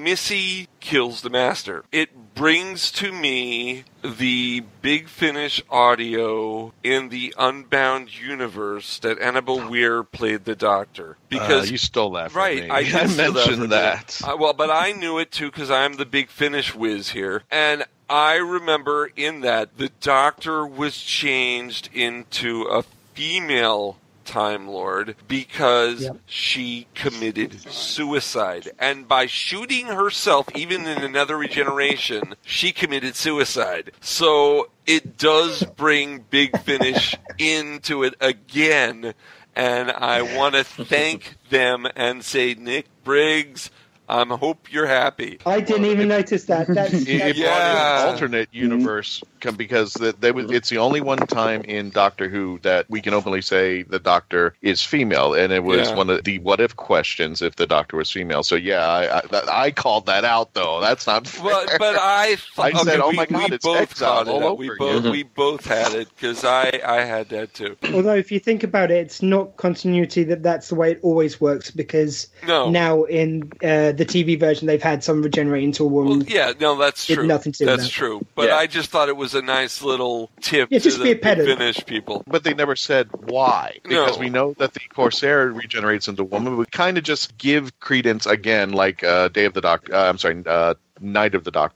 Missy kills the Master. It brings to me the Big Finish audio in the Unbound universe that Annabelle Weir played the Doctor. Because you stole that from right, me. I did mentioned that. But I knew it too because I'm the Big Finish whiz here. And I remember in that the Doctor was changed into a female Time Lord because she committed suicide. And by shooting herself, even in another regeneration, she committed suicide. So it does bring Big Finish into it again. And I want to thank them and say, Nick Briggs, I hope you're happy. I didn't even notice that. It brought in alternate universe because it's the only one time in Doctor Who that we can openly say the Doctor is female, and it was one of the what if questions if the Doctor was female. So I called that out though. That's not fair. But I said, oh my God, it's exile all over again. We both had it because I had that too. Although if you think about it, it's not continuity that's the way it always works because now in the TV version they've had some regenerate into a woman. Well, that's true. Nothing to do with that's that. true. But I just thought it was a nice little tip to just the be a pedant. Finnish people. But they never said why. Because we know that the Corsair regenerates into a woman. We kind of just give credence again like Night of the Doctor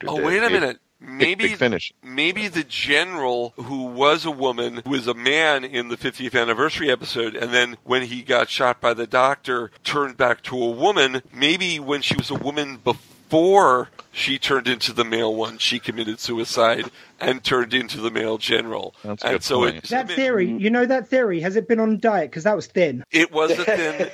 Oh, did. wait a minute. Maybe Finish. Maybe the general who was a woman, who was a man in the 50th anniversary episode, and then when he got shot by the Doctor, turned back to a woman. Maybe when she was a woman before she turned into the male one, she committed suicide and turned into the male general. That's a good point. That theory, that theory, has it been on diet? Because that was thin. It was a thin.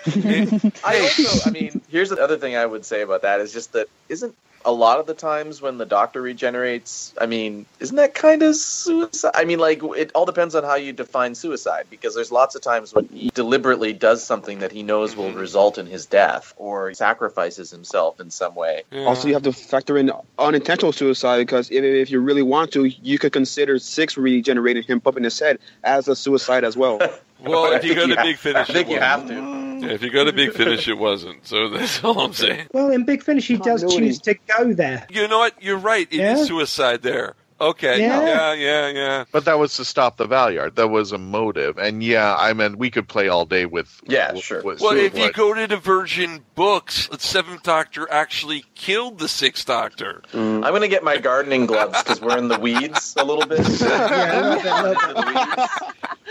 Here's the other thing I would say about that is just that isn't a lot of the times when the Doctor regenerates, isn't that kind of suicide? It all depends on how you define suicide, because there's lots of times when he deliberately does something that he knows will result in his death, or sacrifices himself in some way. Yeah. Also, you have to factor in unintentional suicide, because if you really want to, you could consider Six regenerating him up in his head as a suicide as well. Well, if you go to Big Finish, I think you have to. Yeah, if you go to Big Finish, it wasn't. So that's all I'm saying. Well, in Big Finish, he does choose to go there. You know what? You're right. It is suicide there. Okay. Yeah. But that was to stop the Valyard. That was a motive. And we could play all day with... sure. Well, if you go to the Virgin books, the Seventh Doctor actually killed the Sixth Doctor. I'm going to get my gardening gloves because we're in the weeds a little bit.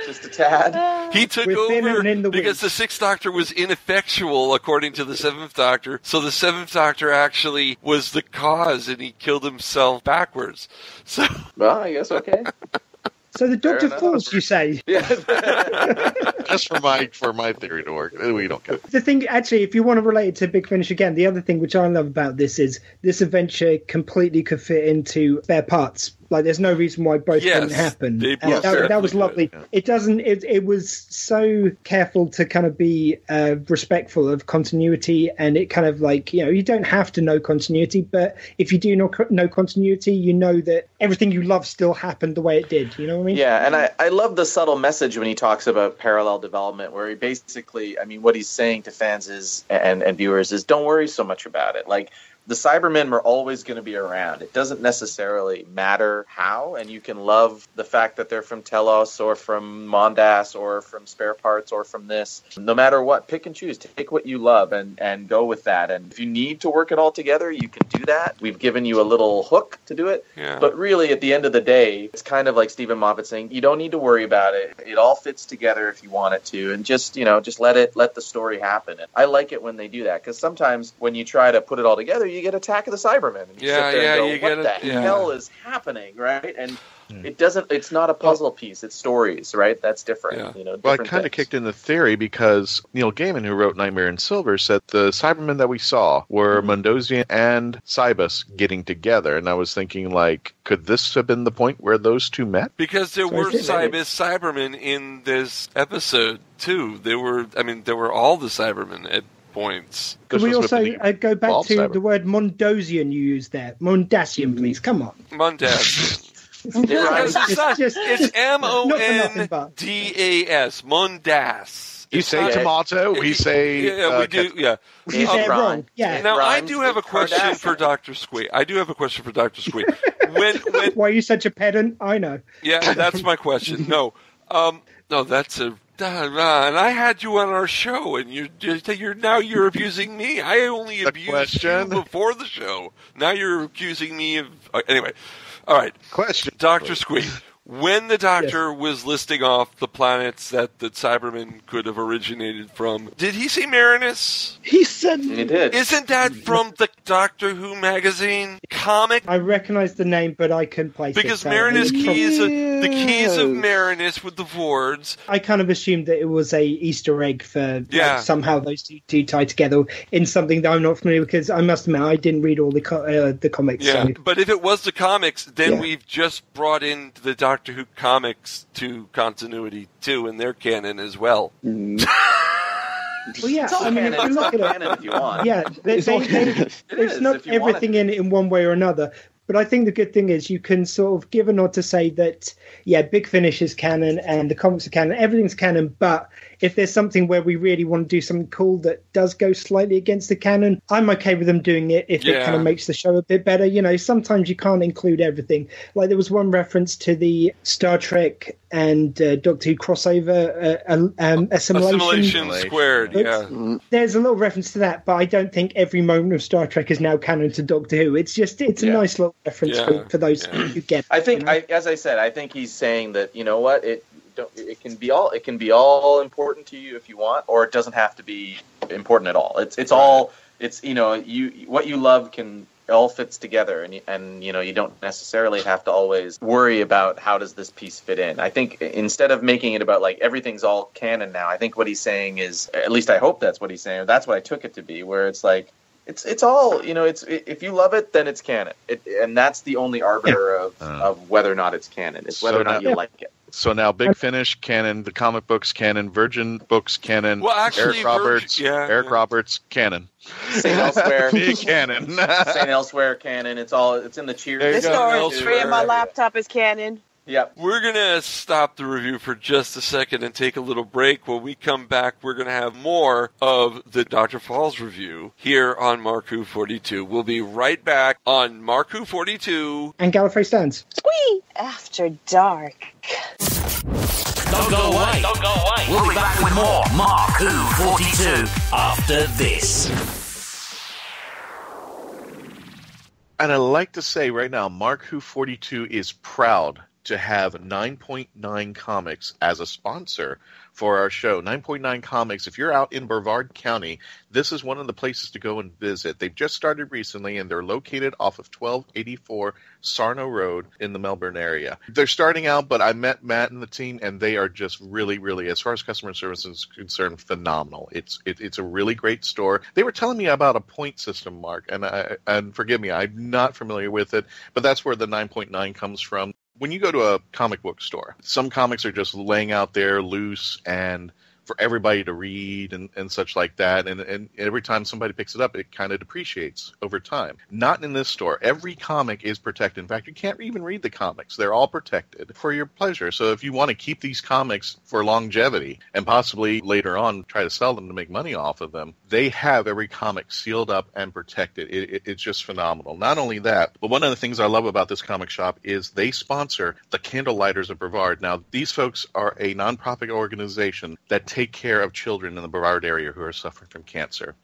Just a tad. He took over because the Sixth Doctor was ineffectual, according to the Seventh Doctor. So the Seventh Doctor actually was the cause, and he killed himself backwards. So, well, I guess okay. So the Doctor falls, you say? Yeah. Just for my theory to work. We don't care. The thing, actually, if you want to relate it to Big Finish again, the other thing which I love about this is this adventure completely could fit into spare parts. Like, there's no reason why both couldn't happen. That was lovely. Yeah. It was so careful to kind of be respectful of continuity, and it kind of you don't have to know continuity, but if you do know continuity, you know that everything you love still happened the way it did. You know what I mean? Yeah, and I love the subtle message when he talks about parallel development, where he basically, what he's saying to fans is and viewers is, don't worry so much about it. Like, the Cybermen were always going to be around. It doesn't necessarily matter how, and you can love the fact that they're from Telos or from Mondas or from Spare Parts or from this. No matter what, pick and choose. Take what you love and go with that. And if you need to work it all together, you can do that. We've given you a little hook to do it. Yeah. But really, at the end of the day, it's kind of like Stephen Moffat saying, you don't need to worry about it. It all fits together if you want it to. And just let the story happen. And I like it when they do that, because sometimes when you try to put it all together, you get Attack of the Cybermen. And you sit there and go, what the hell is happening, right? And it's not a puzzle piece, it's stories, right? That's different. Well, I kind of kicked in the theory because Neil Gaiman, who wrote Nightmare in Silver, said the Cybermen that we saw were Mondosian and Cybus getting together. And I was thinking, could this have been the point where those two met? Because there were Cybermen in this episode, too. There were all the Cybermen at points. Could we also go back to the word Mondosian you used there? Mondasian, please. Come on. Mondasian. It's M-O-N-D-A-S. Mondas. You say tomato. We say we do. Yeah, You say it wrong. Yeah. Now I do have a question for Dr. Squee. When Why are you such a pedant? I know. Yeah, that's my question. No, that's a. And I had you on our show, and you're abusing me. I only abused you before the show. Now you're accusing me of anyway. All right, question, Dr. Squee. When the Doctor was listing off the planets that Cybermen could have originated from, did he say Marinus? He said he did. Isn't that from the Doctor Who magazine comic? I recognize the name, but I couldn't place because it. Marinus the keys of Marinus with the Vords. I kind of assumed that it was a Easter egg for somehow those two tied together in something that I'm not familiar with, because I must admit I didn't read all the comics. Yeah, so. but if it was the comics, then we've just brought in the Doctor Who comics to continuity too, in their canon as well. Well, yeah, it's all canon. If you look at canon if you want. Yeah, it's not everything in one way or another. But I think the good thing is you can sort of give a nod to say that, Big Finish is canon and the comics are canon, everything's canon, but if there's something where we really want to do something cool that does go slightly against the canon, I'm okay with them doing it if it kind of makes the show a bit better. You know, sometimes you can't include everything. Like there was one reference to the Star Trek and Doctor Who crossover assimilation squared. There's a little reference to that, but I don't think every moment of Star Trek is now canon to Doctor Who. It's a nice little reference for those who get it. I think, as I said, I think he's saying that, you know what, it can be all important to you if you want, or it doesn't have to be important at all. It's all what you love can all fits together, and you don't necessarily have to always worry about how does this piece fit in. I think instead of making it about like everything's all canon now, I think what he's saying is, at least I hope that's what he's saying, or that's what I took it to be, where it's like it's all, it's if you love it, then it's canon, and that's the only arbiter of whether or not it's canon. It's whether or not you like it. So now Big Finish canon, the comic books canon, Virgin books canon, well, actually, Eric Roberts canon. St. Elsewhere big canon. St. Elsewhere canon. It's in the Cheers. The story of my laptop is canon. Yep. We're going to stop the review for just a second and take a little break. When we come back, we're going to have more of the Dr. Falls review here on MarkWHO42. We'll be right back on MarkWHO42 and Gallifrey Stands. Squee! After dark. Don't go away. Don't go away. We'll be back with more MarkWHO42 after this. And I'd like to say right now, MarkWHO42 is proud to have 9.9 Comics as a sponsor for our show. 9.9 Comics, if you're out in Brevard County, this is one of the places to go and visit. They've just started recently, and they're located off of 1284 Sarno Road in the Melbourne area. They're starting out, but I met Matt and the team, and they are just really, really, as far as customer service is concerned, phenomenal. It's a really great store. They were telling me about a point system, Mark, and forgive me, I'm not familiar with it, but that's where the 9.9 comes from. When you go to a comic book store, some comics are just laying out there loose and for everybody to read and such like that. And every time somebody picks it up, it kind of depreciates over time. Not in this store. Every comic is protected. In fact, you can't even read the comics. They're all protected for your pleasure. So if you want to keep these comics for longevity and possibly later on try to sell them to make money off of them, they have every comic sealed up and protected. It's just phenomenal. Not only that, but one of the things I love about this comic shop is they sponsor the Candlelighters of Brevard. Now, these folks are a nonprofit organization that take care of children in the Brevard area who are suffering from cancer.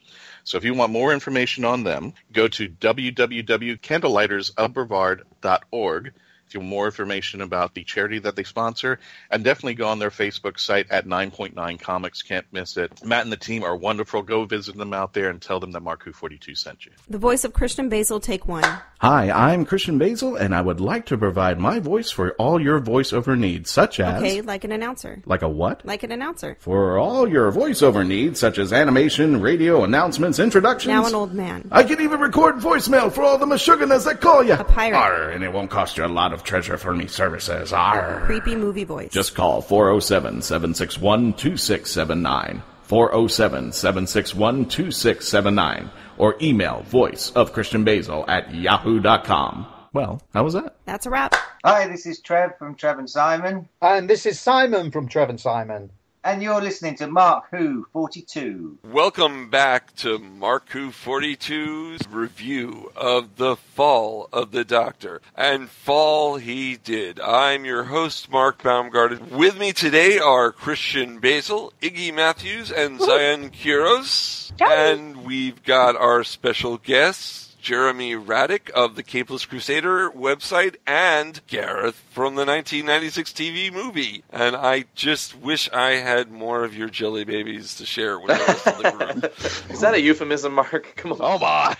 So if you want more information on them, go to www.candlelightersofbrevard.org. If you want more information about the charity that they sponsor, and definitely go on their Facebook site at 9.9 Comics. Can't miss it. Matt and the team are wonderful. Go visit them out there and tell them that MarkWHO42 sent you. The voice of Christian Basil, take one. Hi, I'm Christian Basil, and I would like to provide my voice for all your voiceover needs, such as... Okay, like an announcer. Like a what? Like an announcer. For all your voiceover needs, such as animation, radio, announcements, introductions... Now an old man. I can even record voicemail for all the Meshuggahs that call you. A pirate. Arr, and it won't cost you a lot of treasure for me services. Arr. Creepy movie voice. Just call 407-761-2679. 407-761-2679. Or email voiceofchristianbasil@yahoo.com. Well, how was that? That's a wrap. Hi, this is Trev from Trev and Simon. And this is Simon from Trev and Simon. And you're listening to MarkWHO42. Welcome back to MarkWHO42's review of The Fall of the Doctor. And fall he did. I'm your host, Mark Baumgarten. With me today are Christian Basil, Iggy Matthews, and Zion Quiros. And we've got our special guests, Jeremy Raddick of the Capeless Crusader website, and Gareth from the 1996 TV movie. And I just wish I had more of your jelly babies to share with the rest of the group. Is that a euphemism, Mark? Come on. Oh, my.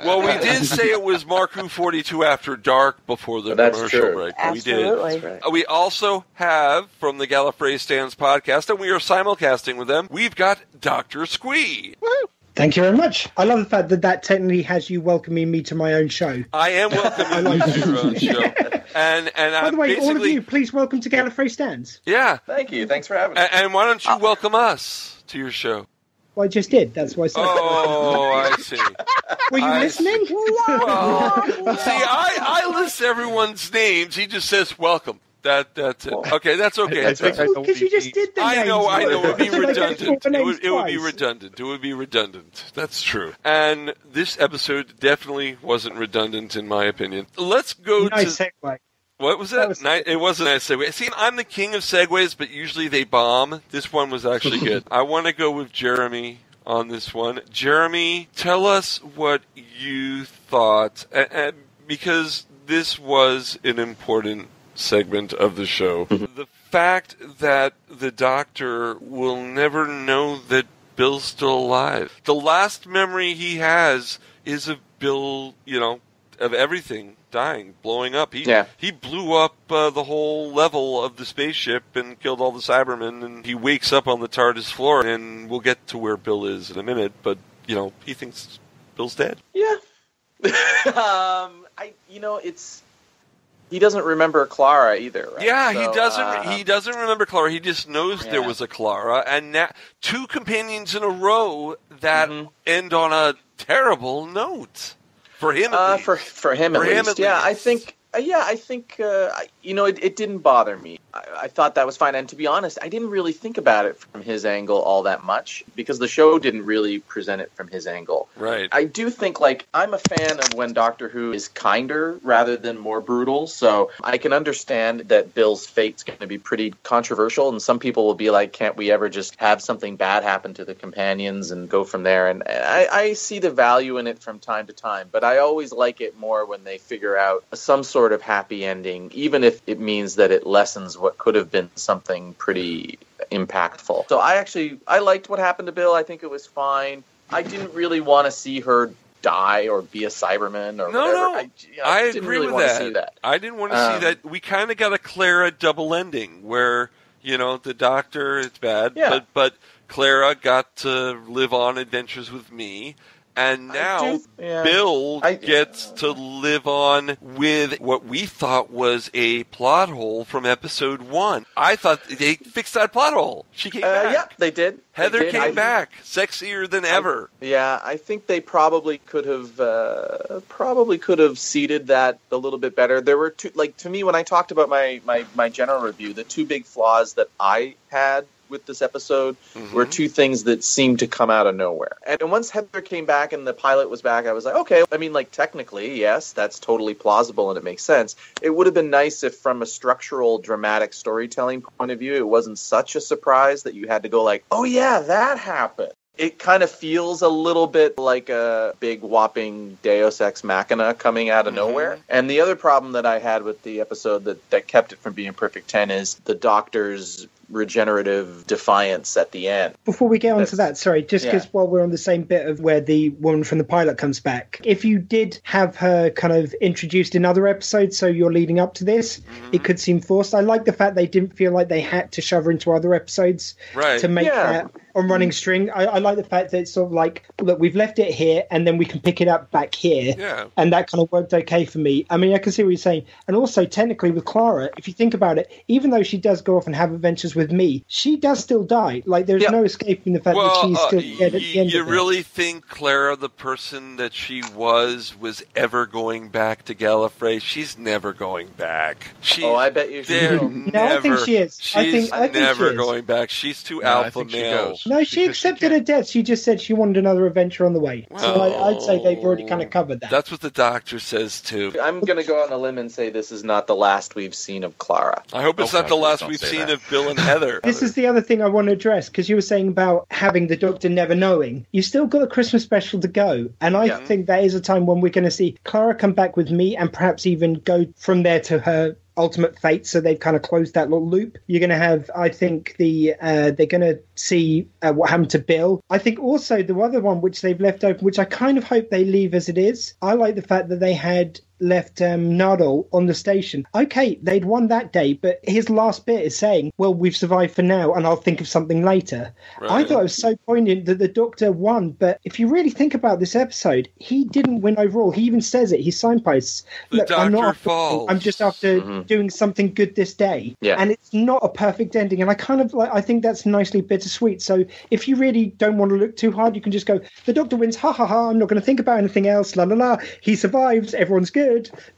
Well, we did say it was MarkWHO42 After Dark before the commercial break. Absolutely. We did. We also have, from the Gallifrey Stands podcast, and we are simulcasting with them, we've got Dr. Squee. Woo! Thank you very much. I love the fact that technically has you welcoming me to my own show. I am welcoming you to your own show. And by the way, all of you, please welcome to Gallifrey Stands. Yeah. Thank you. Thanks for having me. And why don't you welcome us to your show? Well, I just did. That's why I said Oh, I see. Were you listening? Well, see, I list everyone's names. He just says welcome. That's it. Okay, that's okay. Because you just did the I know. It would be redundant. It would be redundant. It would be redundant. That's true. And this episode definitely wasn't redundant, in my opinion. Let's go nice to... segue. What was that? It wasn't a nice segue. See, I'm the king of segues, but usually they bomb. This one was actually good. I want to go with Jeremy on this one. Jeremy, tell us what you thought, because this was an important segment of the show. The fact that the Doctor will never know that Bill's still alive. The last memory he has is of Bill, of everything dying, blowing up. He blew up the whole level of the spaceship and killed all the Cybermen, and he wakes up on the TARDIS floor, and we'll get to where Bill is in a minute, but, he thinks Bill's dead. Yeah. He doesn't remember Clara either, right? Yeah, he doesn't remember Clara. He just knows there was a Clara, and now 2 companions in a row that end on a terrible note for him. For him at least. Yeah, I think. It didn't bother me. I thought that was fine. And to be honest, I didn't really think about it from his angle all that much because the show didn't really present it from his angle. Right. I do think, I'm a fan of when Doctor Who is kinder rather than more brutal. So I can understand that Bill's fate's going to be pretty controversial. And some people will be like, can't we ever just have something bad happen to the companions and go from there? And I see the value in it from time to time. But I always like it more when they figure out some sort of happy ending, even if it means that it lessens what could have been something pretty impactful. So I liked what happened to Bill. I think it was fine. I didn't really want to see her die or be a Cyberman or whatever. No. I didn't agree really with want that. to see that. I didn't want to see that. We kind of got a Clara double ending where, the Doctor, it's bad, but Clara got to live on adventures with me. And now Bill gets to live on with what we thought was a plot hole from episode 1. I thought they fixed that plot hole. She came back. Yeah, they did. Heather came back, sexier than ever. I think they probably could have seeded that a little bit better. There were 2, to me, when I talked about my general review, the 2 big flaws that I had with this episode were 2 things that seemed to come out of nowhere. And once Heather came back and the pilot was back, I was like, okay, technically, yes, that's totally plausible and it makes sense. It would have been nice if from a structural, dramatic storytelling point of view, it wasn't such a surprise that you had to go like, oh yeah, that happened. It kind of feels a little bit like a big whopping Deus Ex Machina coming out of nowhere. And the other problem that I had with the episode that kept it from being a perfect 10 is the Doctor's regenerative defiance at the end. Before we get on to that, sorry, just because while we're on the same bit of where the woman from the pilot comes back, if you did have her kind of introduced in other episodes, so you're leading up to this, it could seem forced. I like the fact they didn't feel like they had to shove her into other episodes to make that on running string. I like the fact that it's sort of like, look, we've left it here and then we can pick it up back here. Yeah. And that kind of worked okay for me. I mean, I can see what you're saying. And also, technically with Clara, if you think about it, even though she does go off and have adventures was with me, she does still die. Like, there's no escaping the fact that she's still dead at the end You of it. really think Clara, the person that she was ever going back to Gallifrey? She's never going back. I bet you she will. No, I think she is. She's I think never she is. going back. She's too No, I alpha think she male. goes. No, she accepted her death. She just said she wanted another adventure on the way. So I'd say they've already kind of covered that. That's what the Doctor says, too. I'm going to go on a limb and say this is not the last we've seen of Clara. I hope it's not the last we've seen of Bill and Heather. This is the other thing I want to address, because you were saying about having the Doctor never knowing. You've still got the Christmas special to go, and I think that is a time when we're going to see Clara come back with me and perhaps even go from there to her ultimate fate, so they've kind of closed that little loop. You're going to have, I think, they're going to see what happened to Bill. I think also the other one which they've left open, which I kind of hope they leave as it is, I like the fact that they had left Nardole on the station. Okay, they'd won that day, but his last bit is saying, well, we've survived for now and I'll think of something later. Right. I thought it was so poignant that the Doctor won, but if you really think about this episode, he didn't win overall. He even says it. He signposts, look, I'm not after falls. I'm just after doing something good this day. Yeah. And it's not a perfect ending, and I kind of I think that's nicely bittersweet. So if you really don't want to look too hard, you can just go, the Doctor wins, ha ha ha, I'm not going to think about anything else, la la la, he survives, everyone's good.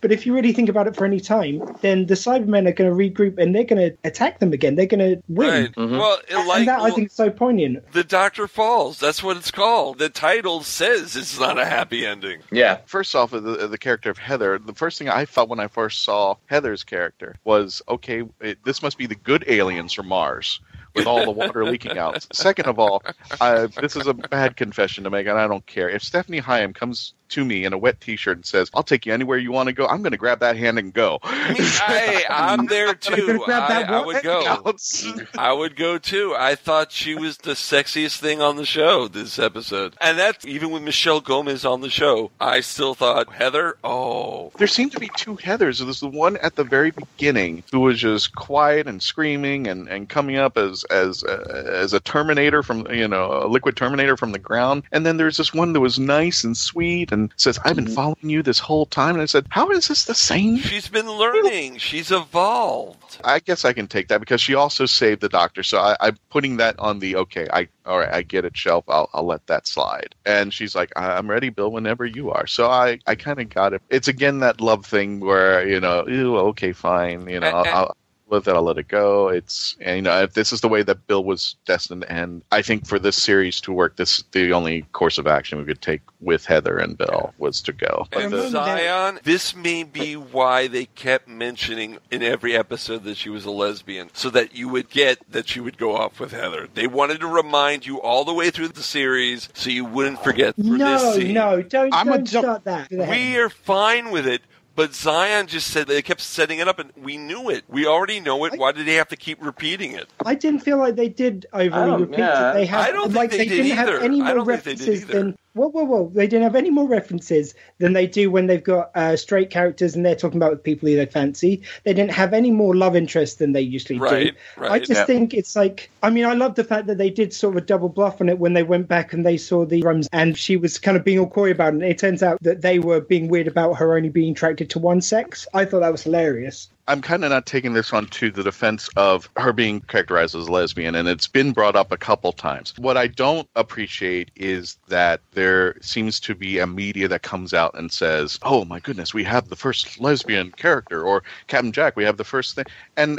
But if you really think about it for any time, then the Cybermen are going to regroup and they're going to attack them again. They're going to win. Right. Well, and that I think is so poignant. The Doctor falls. That's what it's called. The title says it's not a happy ending. Yeah. First off, the character of Heather, the first thing I thought when I first saw Heather's character was, okay, this must be the good aliens from Mars, with all the water leaking out. Second of all, this is a bad confession to make, and I don't care. If Stephanie Hyam comes to me in a wet T-shirt and says, I'll take you anywhere you want to go, I'm going to grab that hand and go. I'm there too. I would go. Outs. I would go too. I thought she was the sexiest thing on the show this episode. And that's even with Michelle Gomez on the show. I still thought, Heather, There seemed to be two Heathers. There's the one at the very beginning who was just quiet and screaming and coming up as a Terminator from, a liquid Terminator from the ground. And then there's this one that was nice and sweet and says, I've been following you this whole time. And I said, how is this the same? She's been learning. She's evolved. I guess I can take that because she also saved the Doctor. So I'm putting that on the, all right, I get it, shelf. I'll let that slide. And she's like, I'm ready, Bill, whenever you are. So I kind of got it. It's again that love thing where, okay, fine. I'll let it go. If this is the way that Bill was destined to end, I think for this series to work, the only course of action we could take with Heather and Bill was to go. And Zion, this may be why they kept mentioning in every episode that she was a lesbian, so that you would get that she would go off with Heather. They wanted to remind you all the way through the series so you wouldn't forget this scene. Don't start that. We are fine with it. But Zion just said they kept setting it up, and we knew it. We already know it. Why did they have to keep repeating it? I didn't feel like they did overly repeat it. They had, I don't think they did didn't either. have any more references than. Whoa. They didn't have any more references than they do when they've got straight characters and they're talking about people who they fancy. They didn't have any more love interest than they usually do. Right. I just think it's like, I love the fact that they did sort of a double bluff on it when they went back and they saw the drums and she was kind of being all coy about it. And it turns out that they were being weird about her only being attracted to one sex. I thought that was hilarious. I'm kind of not taking this on to the defense of her being characterized as a lesbian, and it's been brought up a couple times. What I don't appreciate is that there seems to be a media that comes out and says, oh my goodness, we have the first lesbian character, or Captain Jack, we have the first thing. And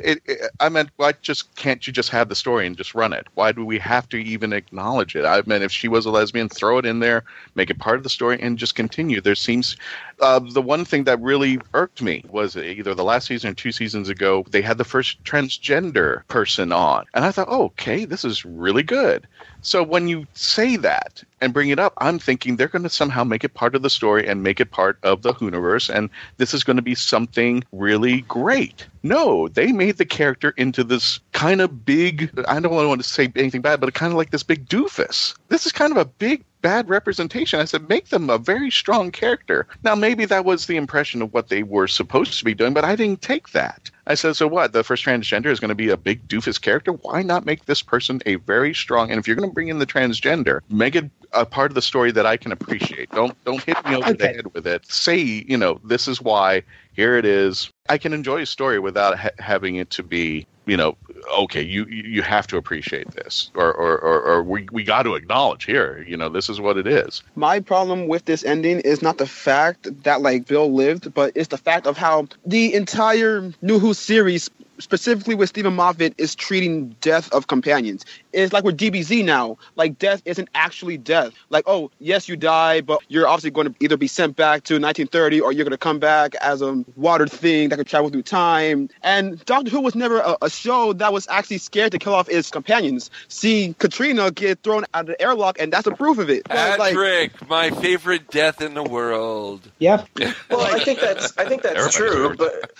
why can't you just have the story and just run it? Why do we have to even acknowledge it? If she was a lesbian, throw it in there, make it part of the story, and just continue. There seems... the one thing that really irked me was either the last season or 2 seasons ago, they had the first transgender person on. And I thought, okay, this is really good. So when you say that and bring it up, I'm thinking they're going to somehow make it part of the story and make it part of the Whoniverse, and this is going to be something really great. No, they made the character into this kind of big, I don't want to say anything bad, but kind of like this big doofus. This is kind of a big, bad representation. I said, make them a very strong character. Now, maybe that was the impression of what they were supposed to be doing, but I didn't take that. I said, so what? The first transgender is going to be a big doofus character? Why not make this person a very strong, and if you're going to bring in the transgender, make it a part of the story that I can appreciate. Don't hit me over the head with it. Say, this is why. Here it is. I can enjoy a story without having it to be, okay, you have to appreciate this, or we got to acknowledge here, this is what it is. My problem with this ending is not the fact that Bill lived, but it's the fact of how the entire New Who series, specifically with Stephen Moffat, is treating death of companions. It's like with DBZ now. Death isn't actually death. Oh, yes, you die, but you're obviously going to either be sent back to 1930 or you're going to come back as a water thing that could travel through time. And Doctor Who was never a show that was actually scared to kill off its companions. See Katrina get thrown out of the airlock, and that's the proof of it. Patrick, my favorite death in the world. Yeah. Well, I think that's true, but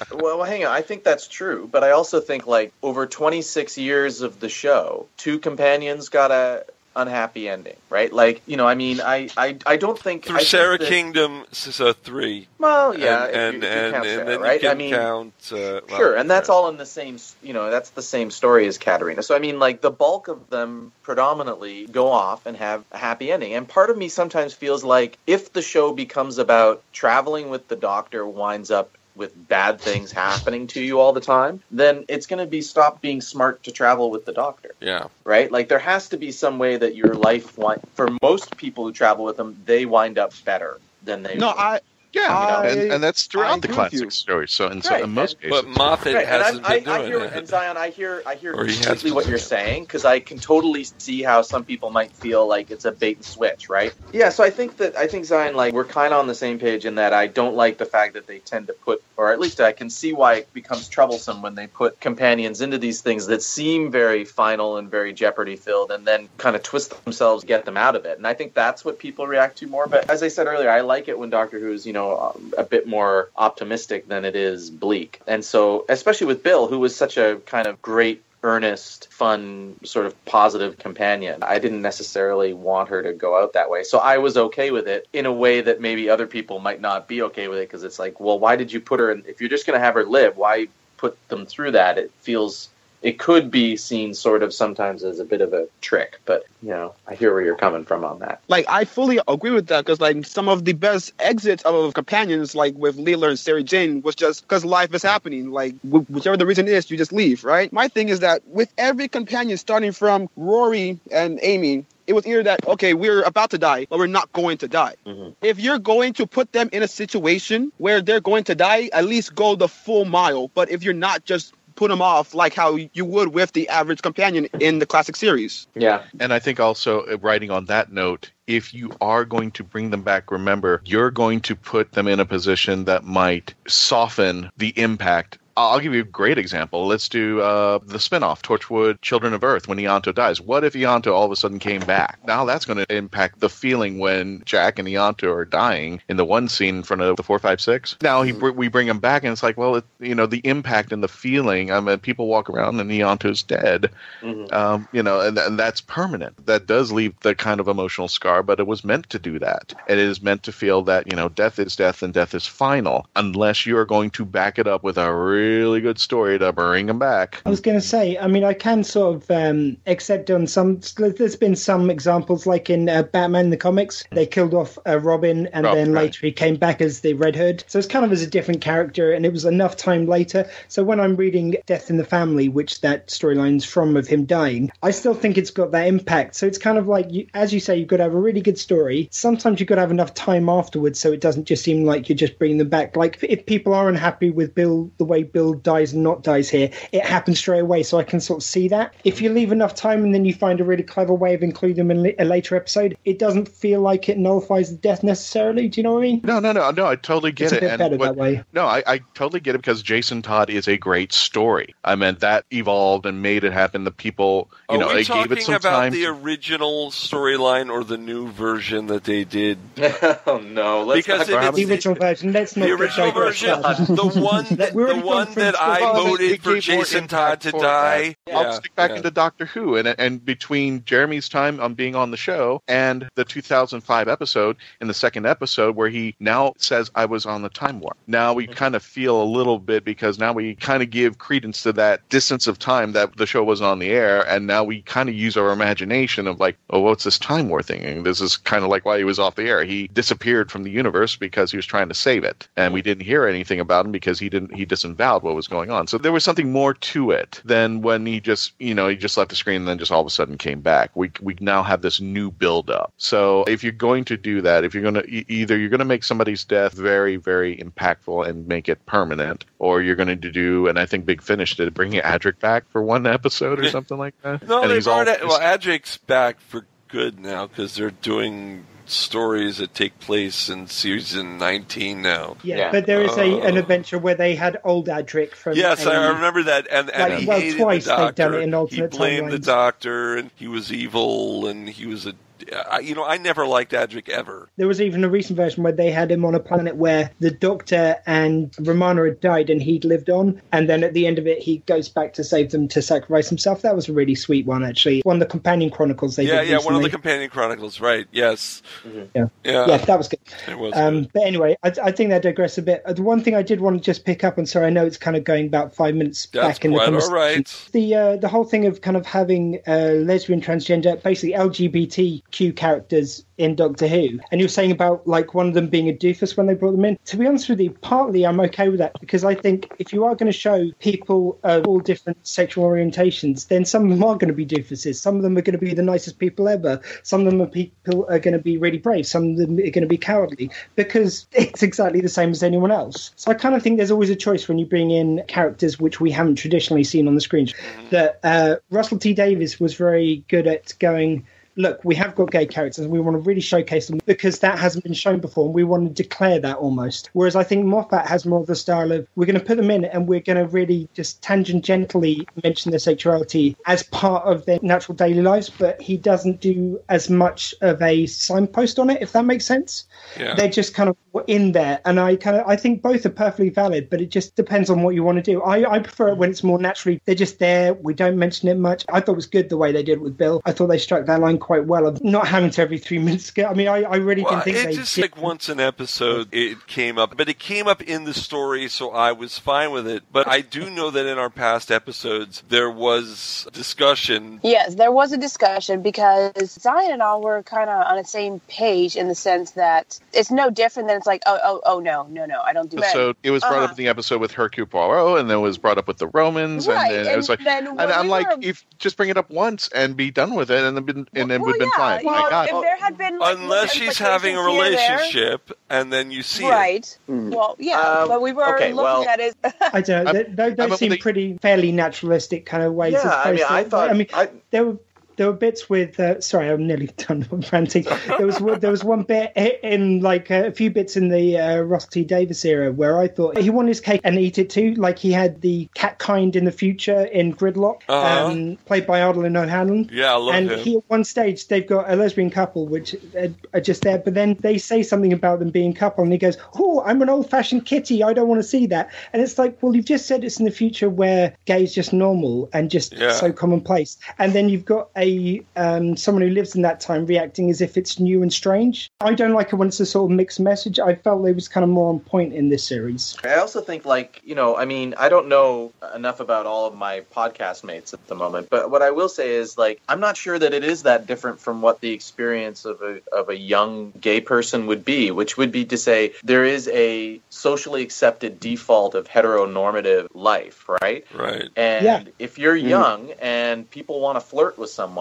hang on. I think that's true, but I also think over 26 years of the show, 2 companions got a unhappy ending, right? I don't think through Sarah Kingdom is a 3. Well, yeah, and then right? you can count. Sure, and that's all in the same. That's the same story as Katarina. So the bulk of them predominantly go off and have a happy ending. And part of me sometimes feels like if the show becomes about traveling with the Doctor winds up with bad things happening to you all the time, then it's going to stop being smart to travel with the Doctor. Yeah. Right? There has to be some way that your life, for most people who travel with them, they wind up better than they would. And that's throughout the classic story. So in most cases, but Moffat hasn't been doing that. And Zion, I hear completely what you're saying, because I can totally see how some people might feel like it's a bait and switch, right? Yeah. So I think Zion, we're kind of on the same page in that I don't like the fact that they tend to put, or at least I can see why it becomes troublesome when they put companions into these things that seem very final and very Jeopardy filled, and then kind of twist themselves, get them out of it. And I think that's what people react to more. But as I said earlier, I like it when Doctor Who's a bit more optimistic than it is bleak. And so, especially with Bill, who was such a kind of great, earnest, fun, sort of positive companion, I didn't necessarily want her to go out that way. So I was okay with it in a way that maybe other people might not be okay with it, because it's why did you put her in? If you're just going to have her live, why put them through that? It could be seen sort of sometimes as a bit of a trick, but, I hear where you're coming from on that. I fully agree with that, because, some of the best exits of companions, with Leela and Sarah Jane, was just because life is happening. Whichever the reason is, you just leave, right? My thing is that with every companion, starting from Rory and Amy, it was either that, okay, we're about to die, but we're not going to die. Mm-hmm. If you're going to put them in a situation where they're going to die, at least go the full mile. But if you're not, just put them off like how you would with the average companion in the classic series. Yeah. And I think also, writing on that note, if you are going to bring them back, remember, you're going to put them in a position that might soften the impact. I'll give you a great example. Let's do the spinoff, Torchwood Children of Earth, when Ianto dies. What if Ianto all of a sudden came back? Now that's going to impact the feeling when Jack and Ianto are dying in the one scene in front of the 456. Now we bring him back, and it's the impact and the feeling. People walk around and Ianto's dead, and that's permanent. That does leave the kind of emotional scar, but it was meant to do that. And it is meant to feel that, death is death and death is final, unless you are going to back it up with a really good story to bring him back. I was going to say, I can sort of accept on some. There's been some examples, like in Batman the comics, they killed off Robin, and then later he came back as the Red Hood. So it's kind of as a different character, and it was enough time later. So when I'm reading Death in the Family, which that storyline's from of him dying, I still think it's got that impact. So it's kind of like, as you say, you've got to have a really good story. Sometimes you've got to have enough time afterwards, so it doesn't just seem like you're just bringing them back. Like if people are unhappy with Bill, the way Bill dies and not dies here, it happens straight away, so I can sort of see that. If you leave enough time and then you find a really clever way of including them in a later episode, it doesn't feel like it nullifies the death necessarily. Do you know what I mean? No, I totally get it. It's a bit better that way. No, I totally get it, because Jason Todd is a great story. I meant that evolved and made it happen. The people, they gave it some time. Are we talking about the original storyline or the new version that they did? Oh no, the original version. Let's not. The original version, the one one that I voted for Jason Todd to die. I'll stick back into Doctor Who, and between Jeremy's time on being on the show and the 2005 episode, in the second episode where he now says, I was on the Time Warp. Now we kind of feel a little bit, because now we kind of give credence to that distance of time that the show was on the air, and now we kind of use our imagination of like, oh, what's this Time War thing? And this is kind of like why he was off the air. He disappeared from the universe because he was trying to save it, and we didn't hear anything about him because he disavowed what was going on. So there was something more to it than when he just left the screen and then just all of a sudden came back. We now have this new build up. So if you're going to do that, if you're going to either you're going to make somebody's death very, very impactful and make it permanent, or you're going to do, and I think Big Finish did, bring Adric back for one episode or something like that. No, Adric's back for good now because they're doing stories that take place in season 19 now. Yeah, but there is an adventure where they had old Adric from... Yes, I remember that. And he hated twice the Doctor. they've done it in alternate He blamed timelines. the Doctor, and he was evil, and he was I never liked Adric ever. There was even a recent version where they had him on a planet where the Doctor and Romana had died and he'd lived on, and then at the end of it he goes back to save them to sacrifice himself. That was a really sweet one, actually. One of the Companion Chronicles they did recently. One of the Companion Chronicles, right, yes. Mm-hmm. Yeah, that was good. It was good. But anyway, I think that digress a bit. The one thing I did want to just pick up on, sorry, I know it's kind of going about 5 minutes back in the conversation. All right. The whole thing of kind of having lesbian, transgender, basically LGBTQ characters in Doctor Who, and you were saying about like one of them being a doofus when they brought them in. To be honest with you, partly I'm okay with that, because I think if you are going to show people of all different sexual orientations, then some of them are going to be doofuses. Some of them are going to be the nicest people ever. Some of them are going to be really brave. Some of them are going to be cowardly, because it's exactly the same as anyone else. So I kind of think there's always a choice when you bring in characters which we haven't traditionally seen on the screen. That Russell T Davies was very good at going, look, we have got gay characters and we want to really showcase them because that hasn't been shown before, and we want to declare that almost. Whereas I think Moffat has more of the style of, we're going to put them in and we're going to really just tangentially mention their sexuality as part of their natural daily lives, but he doesn't do as much of a signpost on it, if that makes sense. Yeah. They're just kind of in there, and I think both are perfectly valid, but it just depends on what you want to do. I prefer it when it's more naturally, they're just there, we don't mention it much. I thought it was good the way they did it with Bill. I thought they struck that line quite well of not having to every 3 minutes go. I mean, I really didn't think they just like once an episode it came up, but it came up in the story, so I was fine with it. But I do know that in our past episodes there was discussion. Yes, there was a discussion, because Zion and I were kind of on the same page in the sense that it's no different than it's like, oh no, I don't do that. So it was brought up in the episode with Hercule Poirot, and then it was brought up with the Romans, right, and then it was like, and I'm like, if just bring it up once and be done with it, and then we've been fine. Well, if there had been, like, unless she's having a relationship, and then you see it. Mm. Well, yeah, but we were looking at it. I don't know. Those seem pretty fairly naturalistic kind of ways. Yeah, I mean, there were bits with. Sorry, I'm nearly done ranting. There was one bit in like a few bits in the Russell T Davies era where I thought he wanted his cake and eat it too. Like he had the cat kind in the future in Gridlock, played by Ardal O'Hanlon. Yeah, I love him. And at one stage they've got a lesbian couple which are just there, but then they say something about them being a couple, and he goes, "Oh, I'm an old-fashioned kitty. I don't want to see that." And it's like, well, you've just said it's in the future where gay is just normal and just so commonplace, and then you've got someone who lives in that time reacting as if it's new and strange. I don't like it when it's a sort of mixed message. I felt it was kind of more on point in this series. I also think, like, I mean, I don't know enough about all of my podcast mates at the moment, but what I will say is, like, I'm not sure that it is that different from what the experience of a young gay person would be, which would be to say there is a socially accepted default of heteronormative life, right? Right. And if you're young and people want to flirt with someone,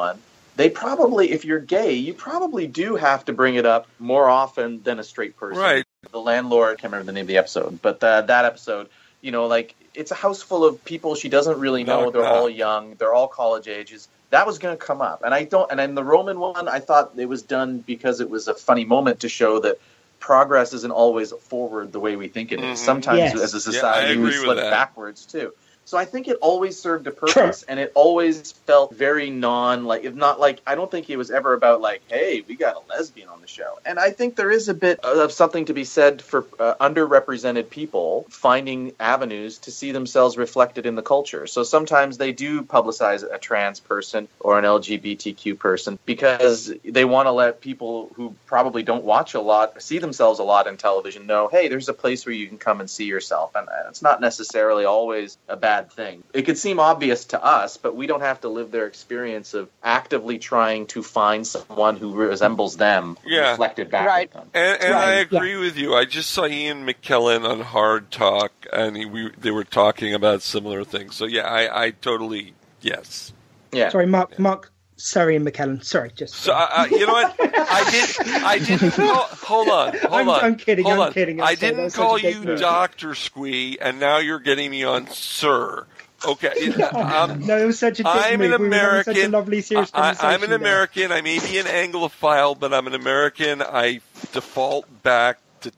they probably, if you're gay, you probably do have to bring it up more often than a straight person. Right. The landlord, I can't remember the name of the episode, but that episode, like, it's a house full of people she doesn't really know. They're all young. They're all college ages. That was going to come up. And in the Roman one, I thought it was done because it was a funny moment to show that progress isn't always forward the way we think it is. Sometimes as a society we slip backwards too. So I think it always served a purpose, and it always felt very I don't think it was ever about like, hey, we got a lesbian on the show. And I think there is a bit of something to be said for underrepresented people finding avenues to see themselves reflected in the culture. So sometimes they do publicize a trans person or an LGBTQ person because they want to let people who probably don't watch a lot, see themselves a lot in television, know, hey, there's a place where you can come and see yourself. And it's not necessarily always a bad thing. It could seem obvious to us, but we don't have to live their experience of actively trying to find someone who resembles them reflected back at them. And I agree with you. I just saw Ian McKellen on Hard Talk, and they were talking about similar things. So, yeah, I totally, yes. Yeah. Sorry, Mark. Sorry, McKellen. Sorry, just. So you know what? I didn't. Hold on. I'm kidding. Hold I'm on. kidding. I didn't call you Dr. Squee, and now you're getting me on Sir. Okay. No, it was such a dick I'm move. an American. We were having such a lovely, serious conversation. I'm an American. I may be an Anglophile, but I'm an American. I default back to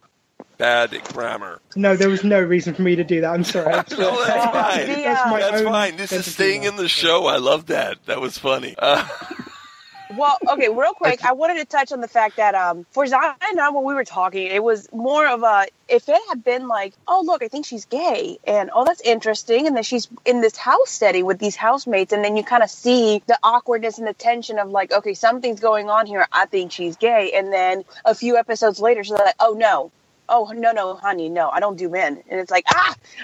bad grammar. No, there was no reason for me to do that. I'm sorry. No, that's fine. That's fine. This is staying in the show. I love that. That was funny. Well, okay, real quick, I wanted to touch on the fact that for Zion and I, when we were talking, it was more of if it had been like, oh, look, I think she's gay, and oh, that's interesting, and then she's in this house setting with these housemates, and then you kind of see the awkwardness and the tension of like, okay, something's going on here, I think she's gay, and then a few episodes later, she's like, oh, no, honey, no, I don't do men, and it's like,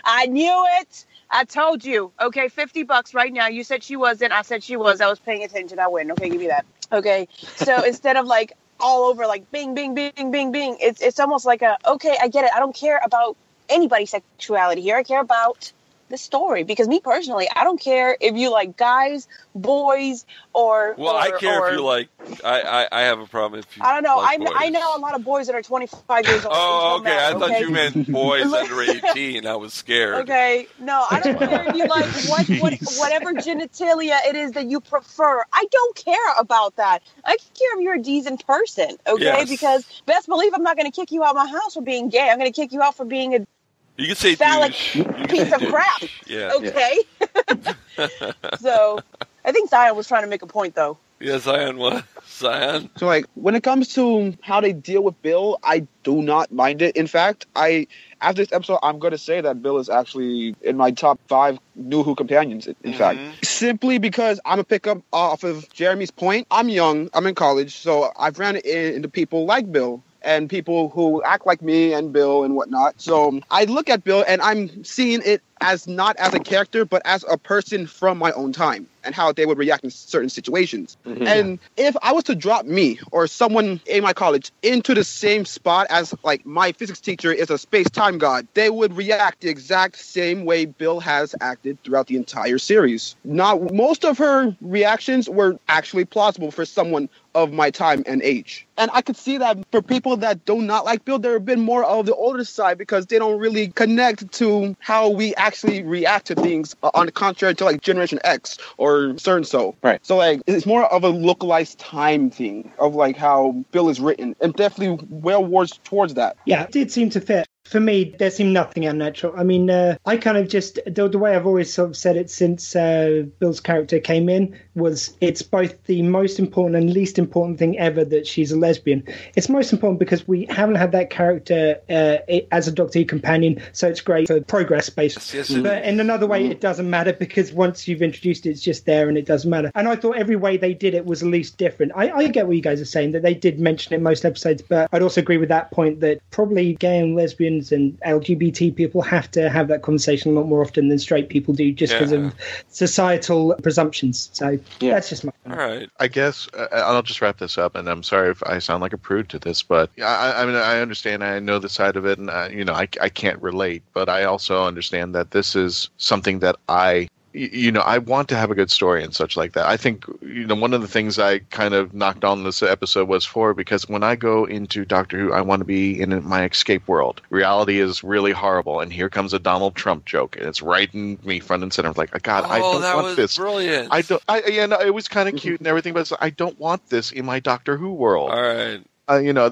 I knew it! I told you. Okay, $50 right now. You said she wasn't. I said she was. I was paying attention. I win. Okay, give me that. Okay. So instead of like all over like bing, bing, bing, bing, bing, it's almost like okay, I get it. I don't care about anybody's sexuality here. I care about the story, because me personally, I don't care if you like guys, boys, or I care if you like. I have a problem if you. I don't know. Like I know a lot of boys that are 25 years old. Oh, okay. I thought okay? you meant boys under 18. I was scared. Okay. No, I don't care if you like whatever genitalia it is that you prefer. I don't care about that. I care if you're a decent person. Okay, yes. Because best believe I'm not going to kick you out of my house for being gay. I'm going to kick you out for being a. You can say phallic douche. Piece of crap. Yeah. Okay. So, I think Zion was trying to make a point, though. Yeah, Zion was. Zion? So, like, when it comes to how they deal with Bill, I do not mind it. In fact, after this episode, I'm going to say that Bill is actually in my top 5 New Who companions, in fact. Simply because I'm going to pick up off of Jeremy's point. I'm young. I'm in college. So, I've ran into people like Bill and people who act like me and Bill and whatnot. So I look at Bill and I'm seeing it as not as a character, but as a person from my own time and how they would react in certain situations. Mm-hmm. And if I was to drop me or someone in my college into the same spot as like my physics teacher is a space-time god, they would react the exact same way Bill has acted throughout the entire series. Most of her reactions were actually plausible for someone of my time and age. And I could see that for people that do not like Bill, they're a bit more of the older side because they don't really connect to how we actually react to things on the contrary to like Generation X or so. Right. So like it's more of a localized time thing of like how Bill is written and definitely well towards that. Yeah, it did seem to fit. For me, there seemed nothing unnatural. I mean, I kind of just, the way I've always sort of said it since Bill's character came in was it's both the most important and least important thing ever that she's a lesbian. It's most important because we haven't had that character as a Doctor Who companion, so it's great for progress, basically. Yes, but in another way, it doesn't matter because once you've introduced it, it's just there and it doesn't matter. And I thought every way they did it was at least different. I get what you guys are saying, that they did mention it in most episodes, but I'd also agree with that point that probably gay and lesbian and LGBT people have to have that conversation a lot more often than straight people do just because of societal presumptions. So that's just my All right. I guess I'll just wrap this up, and I'm sorry if I sound like a prude to this, but I mean, I understand, I know the side of it, and I can't relate, but I also understand that this is something that I want to have a good story and such like that. I think, one of the things I kind of knocked on this episode was because when I go into Doctor Who, I want to be in my escape world. Reality is really horrible, and here comes a Donald Trump joke, and it's right in me front and center. I'm like, God, I don't want this. Brilliant. It was kind of cute and everything, but I don't want this in my Doctor Who world. All right.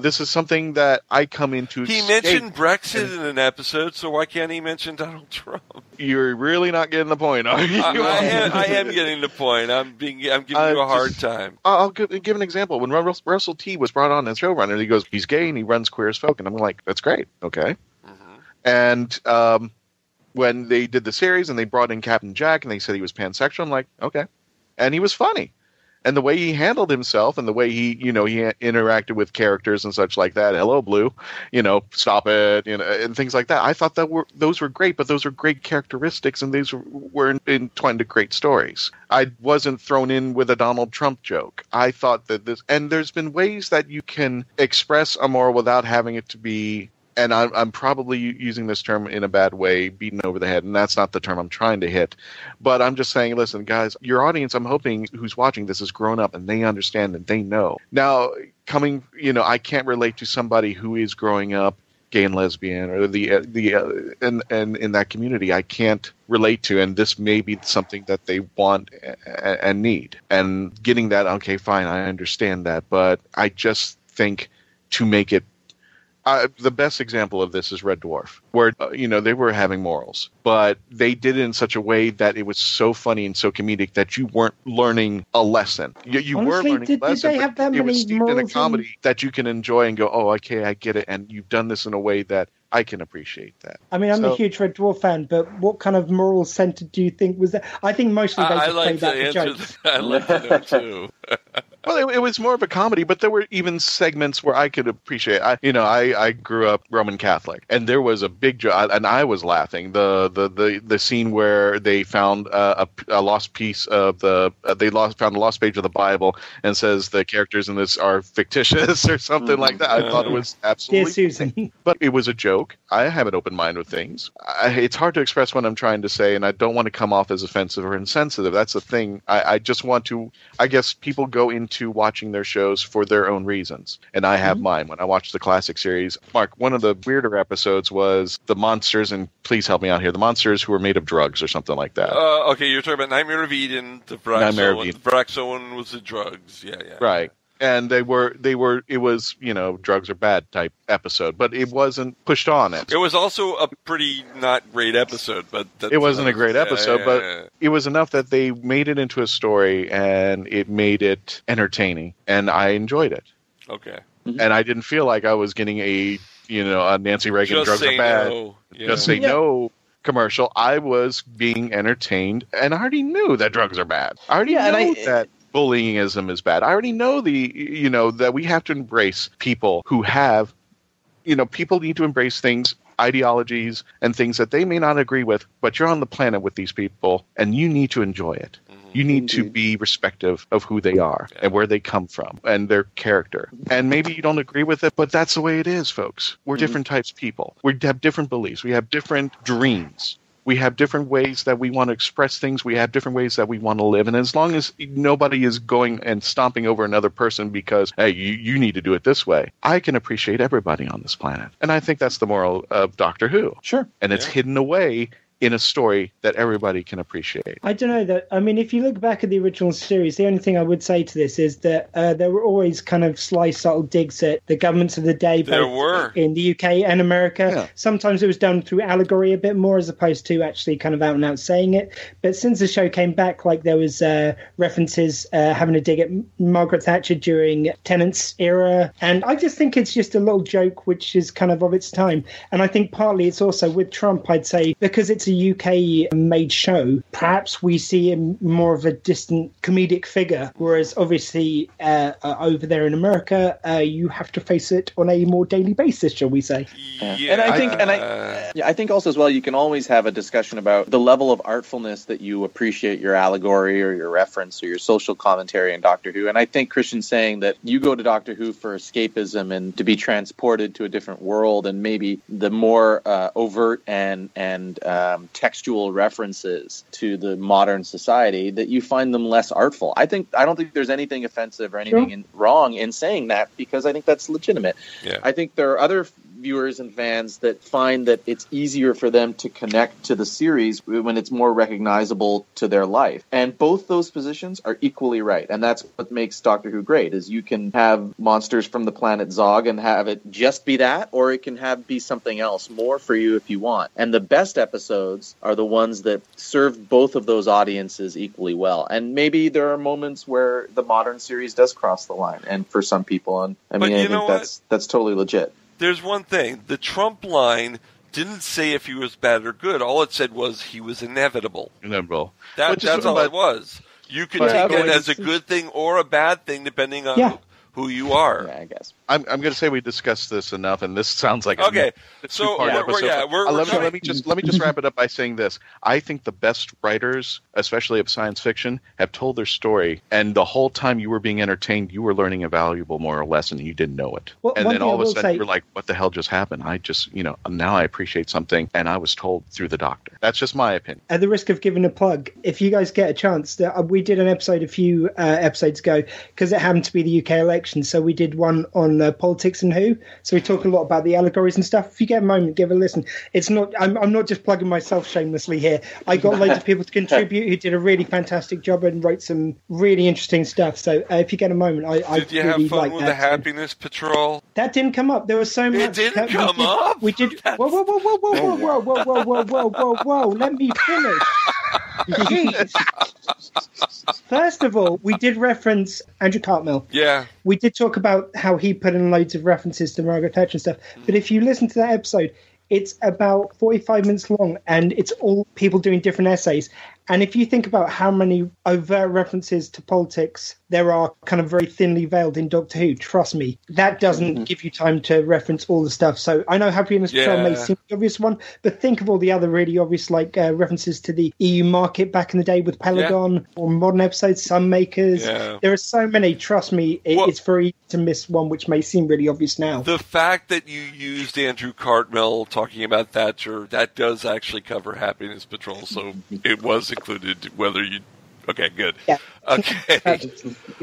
This is something that I come into. He mentioned Brexit in an episode, so why can't he mention Donald Trump? You're really not getting the point, are you? I am getting the point. I'm giving you a hard time. I'll give an example. When Russell T was brought on as showrunner, he goes, he's gay and he runs Queer as Folk. And I'm like, that's great. Okay. And when they did the series and they brought in Captain Jack and they said he was pansexual, I'm like, okay. And he was funny. And the way he handled himself and the way he interacted with characters and such like that, hello, Blue, stop it, and things like that. I thought those were great, but those are great characteristics and these were entwined to great stories. I wasn't thrown in with a Donald Trump joke. I thought that and there's been ways that you can express a moral without having it to be, and I'm probably using this term in a bad way, beaten over the head, and that's not the term I'm trying to hit. But I'm just saying, listen, guys, your audience, I'm hoping, who's watching this has grown up and they understand and they know. Now, I can't relate to somebody who is growing up gay and lesbian or and in that community. I can't relate to, and this may be something that they want and need. And getting that, okay, fine, I understand that, but I just think to make it the best example of this is Red Dwarf, where, they were having morals, but they did it in such a way that it was so funny and so comedic that you weren't learning a lesson. You Honestly, were learning a lesson, did they have that but it was many steeped in a morals comedy that you can enjoy and go, oh, okay, I get it, and you've done this in a way that I can appreciate that. I mean, I'm a huge Red Dwarf fan, but what kind of moral center do you think was that? I think mostly they just played that for jokes. I like to know, too. Well, it was more of a comedy, but there were even segments where I could appreciate. I grew up Roman Catholic, and there was a big joke, and I was laughing. The scene where they found a lost piece of found a lost page of the Bible, and says the characters in this are fictitious or something like that. I thought it was absolutely. Dear Susan. But it was a joke. I have an open mind with things. It's hard to express what I'm trying to say, and I don't want to come off as offensive or insensitive. That's the thing. I just want to. I guess people go into watching their shows for their own reasons, and I have mine. When I watched the classic series, Mark, one of the weirder episodes was the monsters, and please help me out here, the monsters who were made of drugs or something like that. Okay, you're talking about Nightmare of Eden, the Braxo was the drugs. Yeah. Right. And it was, drugs are bad type episode, but it wasn't pushed on it. It was also a pretty not great episode, but it wasn't a great episode, but it was enough that they made it into a story and it made it entertaining, and I enjoyed it. Okay. And I didn't feel like I was getting a Nancy Reagan Just drugs are bad. No. Yeah. Just say no commercial. I was being entertained, and I already knew that drugs are bad. I already knew that bullyingism is bad. I already know that we have to embrace people who have, people need to embrace things, ideologies, and things that they may not agree with, but you're on the planet with these people, and you need to enjoy it. You need to be respectful of who they are and where they come from and their character. And maybe you don't agree with it, but that's the way it is, folks. We're different types of people. We have different beliefs. We have different dreams. We have different ways that we want to express things. We have different ways that we want to live. And as long as nobody is going and stomping over another person because, hey, you need to do it this way, I can appreciate everybody on this planet. And I think that's the moral of Doctor Who. Sure. And it's hidden away in a story that everybody can appreciate. I don't know that. I mean, if you look back at the original series, the only thing I would say to this is that there were always kind of sly, subtle digs at the governments of the day, both in the UK and America. Yeah. Sometimes it was done through allegory a bit more, as opposed to actually kind of out and out saying it. But since the show came back, like there was references having a dig at Margaret Thatcher during Tennant's era, and I just think it's just a little joke which is kind of its time. And I think partly it's also with Trump, I'd say, because it's a UK-made show, perhaps we see him more of a distant comedic figure, whereas obviously over there in America, you have to face it on a more daily basis, shall we say. Yeah. I think also as well, you can always have a discussion about the level of artfulness that you appreciate your allegory or your reference or your social commentary in Doctor Who. And I think Christian's saying that you go to Doctor Who for escapism and to be transported to a different world, and maybe the more overt and textual references to the modern society, that you find them less artful. I don't think there's anything offensive or anything wrong in saying that, because I think that's legitimate. Yeah. I think there are other viewers and fans that find that it's easier for them to connect to the series when it's more recognizable to their life. And both those positions are equally right. And that's what makes Doctor Who great, is you can have monsters from the planet Zog and have it just be that, or it can be something else more for you if you want. And the best episodes are the ones that serve both of those audiences equally well. And maybe there are moments where the modern series does cross the line, and for some people, and I think that's totally legit. There's one thing. The Trump line didn't say if he was bad or good. All it said was he was inevitable. That's all it was. You can take it as a good thing or a bad thing, depending on who you are. Yeah, I guess. I'm going to say we discussed this enough, and this sounds like okay. So let me just wrap it up by saying this. I think the best writers, especially of science fiction, have told their story, and the whole time you were being entertained, you were learning a valuable moral lesson, and you didn't know it. Well, and then all of a sudden, you're like, "What the hell just happened?" I just, now I appreciate something, and I was told through the Doctor. That's just my opinion. At the risk of giving a plug, if you guys get a chance, we did an episode a few episodes ago because it happened to be the UK election, so we did one on politics and Who. So we talk a lot about the allegories and stuff. If you get a moment, give a listen. It's not. I'm not just plugging myself shamelessly here. I got loads of people to contribute who did a really fantastic job and wrote some really interesting stuff. So if you get a moment, did you really have fun like with that. the Happiness Patrol? That didn't come up. There was so much. It didn't come up. We did. Whoa! Let me finish. Jeez. First of all, we did reference Andrew Cartmel. Yeah. We did talk about how he put in loads of references to Margaret Thatcher and stuff. But if you listen to that episode, it's about 45 minutes long, and it's all people doing different essays. And if you think about how many overt references to politics there are kind of very thinly veiled in Doctor Who, trust me, that doesn't give you time to reference all the stuff. So I know Happiness Patrol may seem the obvious one, but think of all the other really obvious references to the EU market back in the day with Pelagon, or modern episodes, Sunmakers. Yeah. There are so many, trust me, it's very easy to miss one which may seem really obvious now. The fact that you used Andrew Cartmel talking about Thatcher, that does actually cover Happiness Patrol, so it was included, whether you... Okay, good. Yeah. Okay.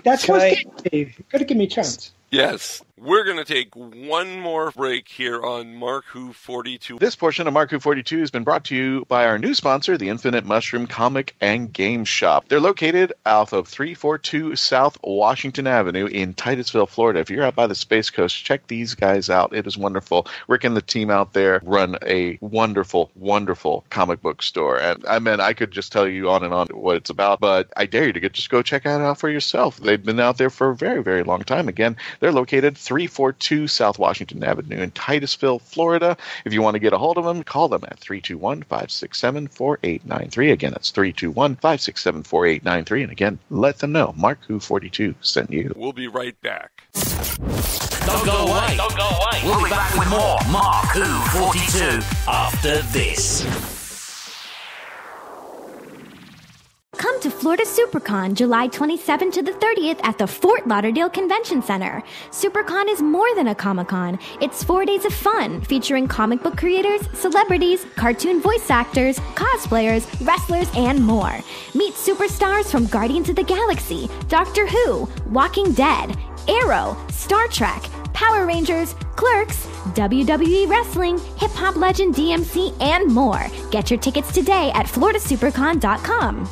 That's what's good. You've got to give me a chance. Yes. We're going to take one more break here on MarkWHO42. This portion of MarkWHO42 has been brought to you by our new sponsor, the Infinite Mushroom Comic and Game Shop. They're located off of 342 South Washington Avenue in Titusville, Florida. If you're out by the Space Coast, check these guys out. It is wonderful. Rick and the team out there run a wonderful, wonderful comic book store. And I could just tell you on and on what it's about, but I dare you to just go check it out for yourself. They've been out there for a very, very long time. Again, they're located 342 South Washington Avenue in Titusville, Florida. If you want to get a hold of them, call them at 321-567-4893. Again, that's 321-567-4893. And again, let them know MarkWHO42 sent you. We'll be right back. Don't go away. Don't go away. We'll be back with more MarkWHO42 after this. Come to Florida SuperCon July 27th to the 30th at the Fort Lauderdale Convention Center. SuperCon is more than a Comic-Con. It's 4 days of fun featuring comic book creators, celebrities, cartoon voice actors, cosplayers, wrestlers, and more. Meet superstars from Guardians of the Galaxy, Doctor Who, Walking Dead, Arrow, Star Trek, Power Rangers, Clerks, WWE Wrestling, hip-hop legend DMC, and more. Get your tickets today at FloridaSuperCon.com.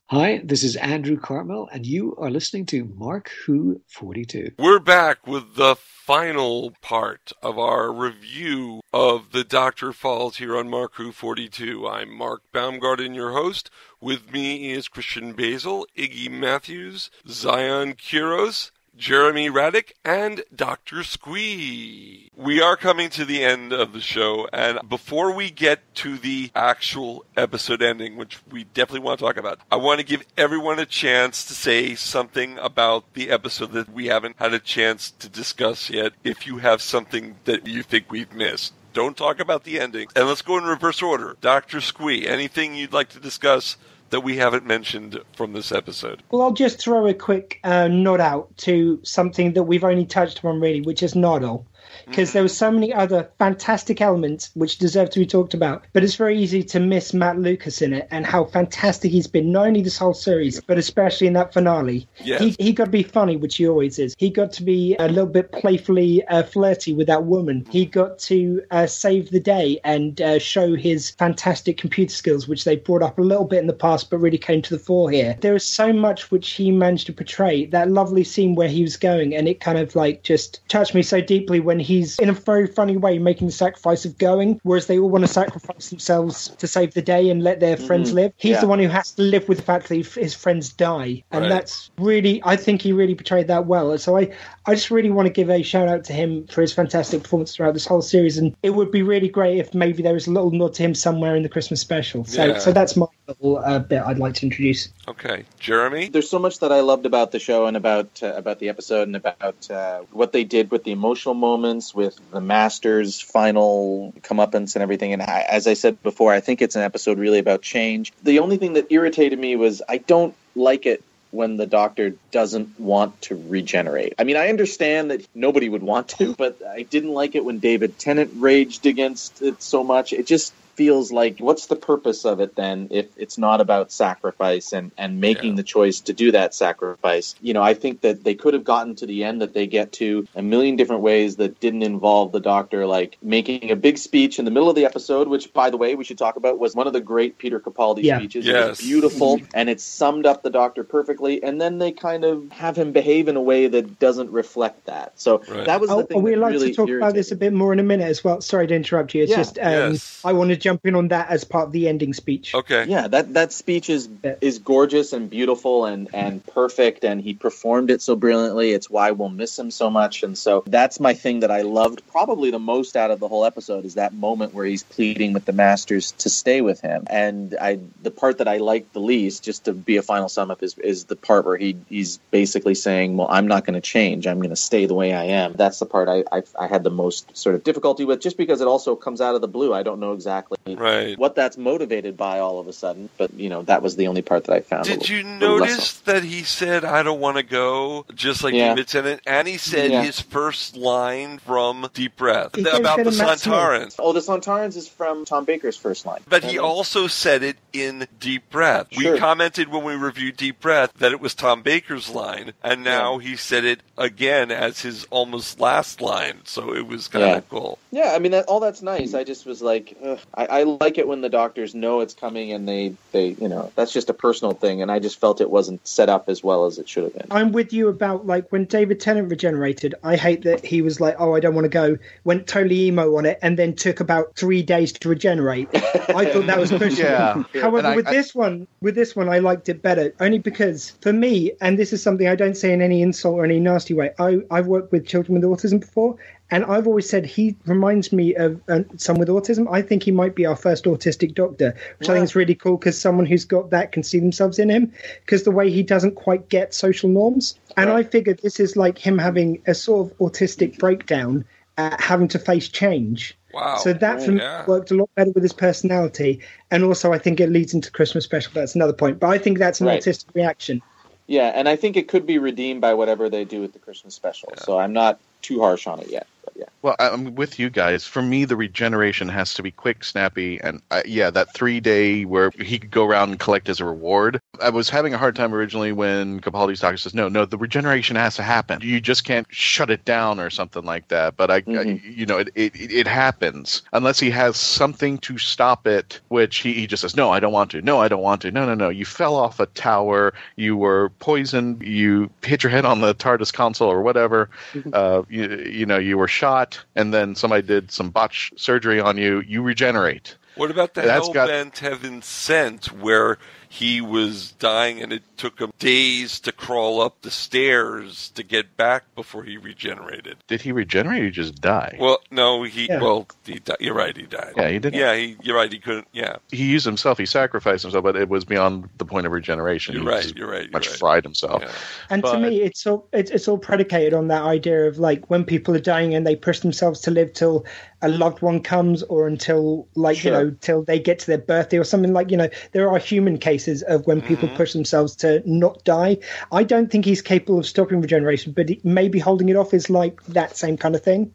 Hi, this is Andrew Cartmel, and you are listening to MarkWHO42. We're back with the final part of our review of The Doctor Falls here on MarkWHO42. I'm Mark Baumgarten, your host. With me is Christian Basil, Iggy Matthews, Zion Kuros, Jeremy Raddick, and Dr. Squee. We are coming to the end of the show, and before we get to the actual episode ending, which we definitely want to talk about, I want to give everyone a chance to say something about the episode that we haven't had a chance to discuss yet, if you have something that you think we've missed. Don't talk about the ending. And let's go in reverse order. Dr. Squee, anything you'd like to discuss that we haven't mentioned from this episode? Well, I'll just throw a quick nod out to something that we've only touched on really, which is Noddle. because there were so many other fantastic elements which deserve to be talked about. But it's very easy to miss Matt Lucas in it and how fantastic he's been, not only this whole series, but especially in that finale. Yes. He got to be funny, which he always is. He got to be a little bit playfully flirty with that woman. He got to save the day and show his fantastic computer skills, which they brought up a little bit in the past, but really came to the fore here. There is so much which he managed to portray. That lovely scene where he was going, and it kind of like just touched me so deeply when he's in a very funny way making the sacrifice of going, whereas they all want to sacrifice themselves to save the day and let their friends live. He's the one who has to live with the fact that his friends die, and that's really, I think he really portrayed that well. So I just really want to give a shout out to him for his fantastic performance throughout this whole series, and it would be really great if maybe there was a little nod to him somewhere in the Christmas special. So that's my little bit I'd like to introduce. Okay, Jeremy? There's so much that I loved about the show and about the episode and about what they did with the emotional moments, with the Master's final comeuppance and everything. And as I said before, I think it's an episode really about change. The only thing that irritated me was I don't like it when the Doctor doesn't want to regenerate. I mean, I understand that nobody would want to, but I didn't like it when David Tennant raged against it so much. It just feels like, what's the purpose of it then if it's not about sacrifice and making the choice to do that sacrifice? You know, I think that they could have gotten to the end that they get to a million different ways that didn't involve the Doctor, like making a big speech in the middle of the episode, which, by the way, we should talk about, was one of the great Peter Capaldi speeches. It was beautiful, and it summed up the Doctor perfectly, and then they kind of have him behave in a way that doesn't reflect that. So that was the thing. Are we allowed really to talk about this a bit more in a minute as well? Sorry to interrupt you. It's just I wanted to jump in on that as part of the ending speech. Okay. Yeah, that speech is gorgeous and beautiful and perfect, and he performed it so brilliantly. It's why we'll miss him so much. And so that's my thing that I loved probably the most out of the whole episode, is that moment where he's pleading with the Masters to stay with him. And the part that I liked the least, just to be a final sum up, is the part where he's basically saying, well, I'm not going to change. I'm going to stay the way I am. That's the part I had the most sort of difficulty with, just because it also comes out of the blue. I don't know exactly what that's motivated by all of a sudden, but you know, that was the only part that I found. Did you notice that he said, I don't want to go, just like David Tennant, and he said his first line from Deep Breath about the Sontarans. Oh, the Sontarans is from Tom Baker's first line. But he also said it in Deep Breath. We commented when we reviewed Deep Breath that it was Tom Baker's line, and now he said it again as his almost last line, so it was kind of cool. Yeah, I mean, all that's nice. I just was like, I like it when the Doctors know it's coming, and they you know, that's just a personal thing, and I just felt it wasn't set up as well as it should have been. I'm with you about, like, when David Tennant regenerated, I hate that he was like, oh, I don't want to go, went totally emo on it, and then took about 3 days to regenerate. I thought that was pushing it. However, with this one, I liked it better, only because, for me, and this is something I don't say in any insult or any nasty way, I've worked with children with autism before, and I've always said he reminds me of someone with autism. I think he might be our first autistic doctor, which I think is really cool, because someone who's got that can see themselves in him, because the way he doesn't quite get social norms. And I figured this is like him having a sort of autistic breakdown, having to face change. Wow. So that for me worked a lot better with his personality. And also I think it leads into Christmas special. That's another point. But I think that's an autistic reaction. Yeah, and I think it could be redeemed by whatever they do with the Christmas special. So I'm not too harsh on it yet. But Well, I'm with you guys. For me, the regeneration has to be quick, snappy, and that 3 day where he could go around and collect as a reward. I was having a hard time originally when Capaldi's doctor says, no, the regeneration has to happen. You just can't shut it down or something like that. But it happens unless he has something to stop it, which he just says, no, I don't want to. No, I don't want to. No. You fell off a tower. You were poisoned. You hit your head on the TARDIS console or whatever. You were shot, and then somebody did some botch surgery on you. You regenerate. What about the Hellbent Heaven Sent, where he was dying and it took him days to crawl up the stairs to get back before he regenerated? Did he regenerate or he just die? Well, no, he died. You're right, he died. Yeah, he did. Yeah, you're right, he couldn't, He used himself, he sacrificed himself, but it was beyond the point of regeneration. You're right. Much fried himself. Yeah. And to me, it's all predicated on that idea of, like, when people are dying and they push themselves to live till a loved one comes, or until, till they get to their birthday or something. Like, there are human cases of when people push themselves to not die. I don't think he's capable of stopping regeneration, but maybe holding it off is like that same kind of thing.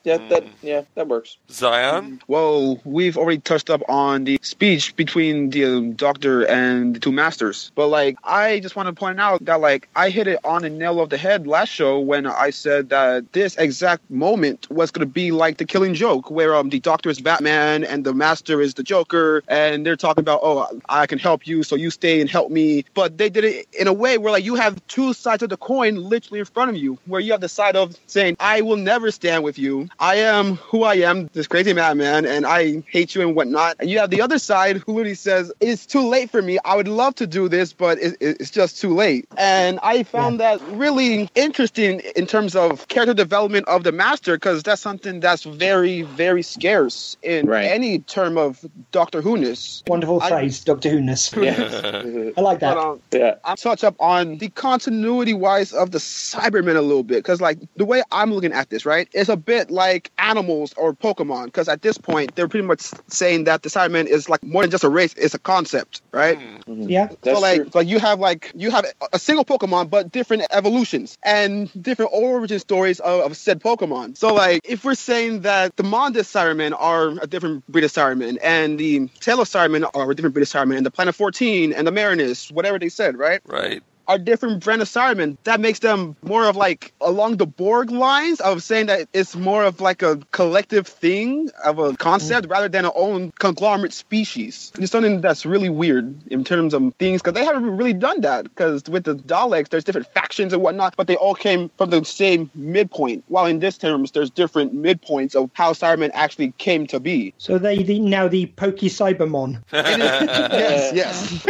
That works. Zion? Well, we've already touched up on the speech between the Doctor and the two Masters. But, like, I just want to point out that, like, I hit it on the nail of the head last show when I said that this exact moment was going to be like the Killing Joke, where the Doctor is Batman and the Master is the Joker, and they're talking about, oh, I can help you, so you stay and help me. But they did it in a way where, like, you have two sides of the coin literally in front of you, where you have the side of saying, I will never stand with you. I am who I am, this crazy madman, and I hate you and whatnot. And you have the other side who literally says, it's too late for me. I would love to do this, but it's just too late. And I found that really interesting in terms of character development of the Master, because that's something that's very, very scarce in any term of Doctor Who-ness. Wonderful phrase, Doctor Who-ness. Yeah. I like that. But, I'll touch up on the continuity-wise of the Cybermen a little bit, because, like, the way I'm looking at this, right, it's a bit like animals or Pokemon, because at this point, they're pretty much saying that the Cybermen is, like, more than just a race, it's a concept, right? Mm-hmm. Yeah. So, like, you have a single Pokemon, but different evolutions and different origin stories of said Pokemon. So, like, if we're saying that the Mondas Cybermen are a different breed of Cybermen, and the Talos Cybermen are a different breed of Cybermen, and the Planet 14 and the Marinus, whatever they said, right? Right. Are different brand of Cybermen. That makes them more of like along the Borg lines of saying that it's more of like a collective thing of a concept rather than our own conglomerate species. It's something that's really weird in terms of things, because they haven't really done that, because with the Daleks there's different factions and whatnot, but they all came from the same midpoint, while in this terms there's different midpoints of how Cybermen actually came to be. So they now the Pokey Cybermon. Yes.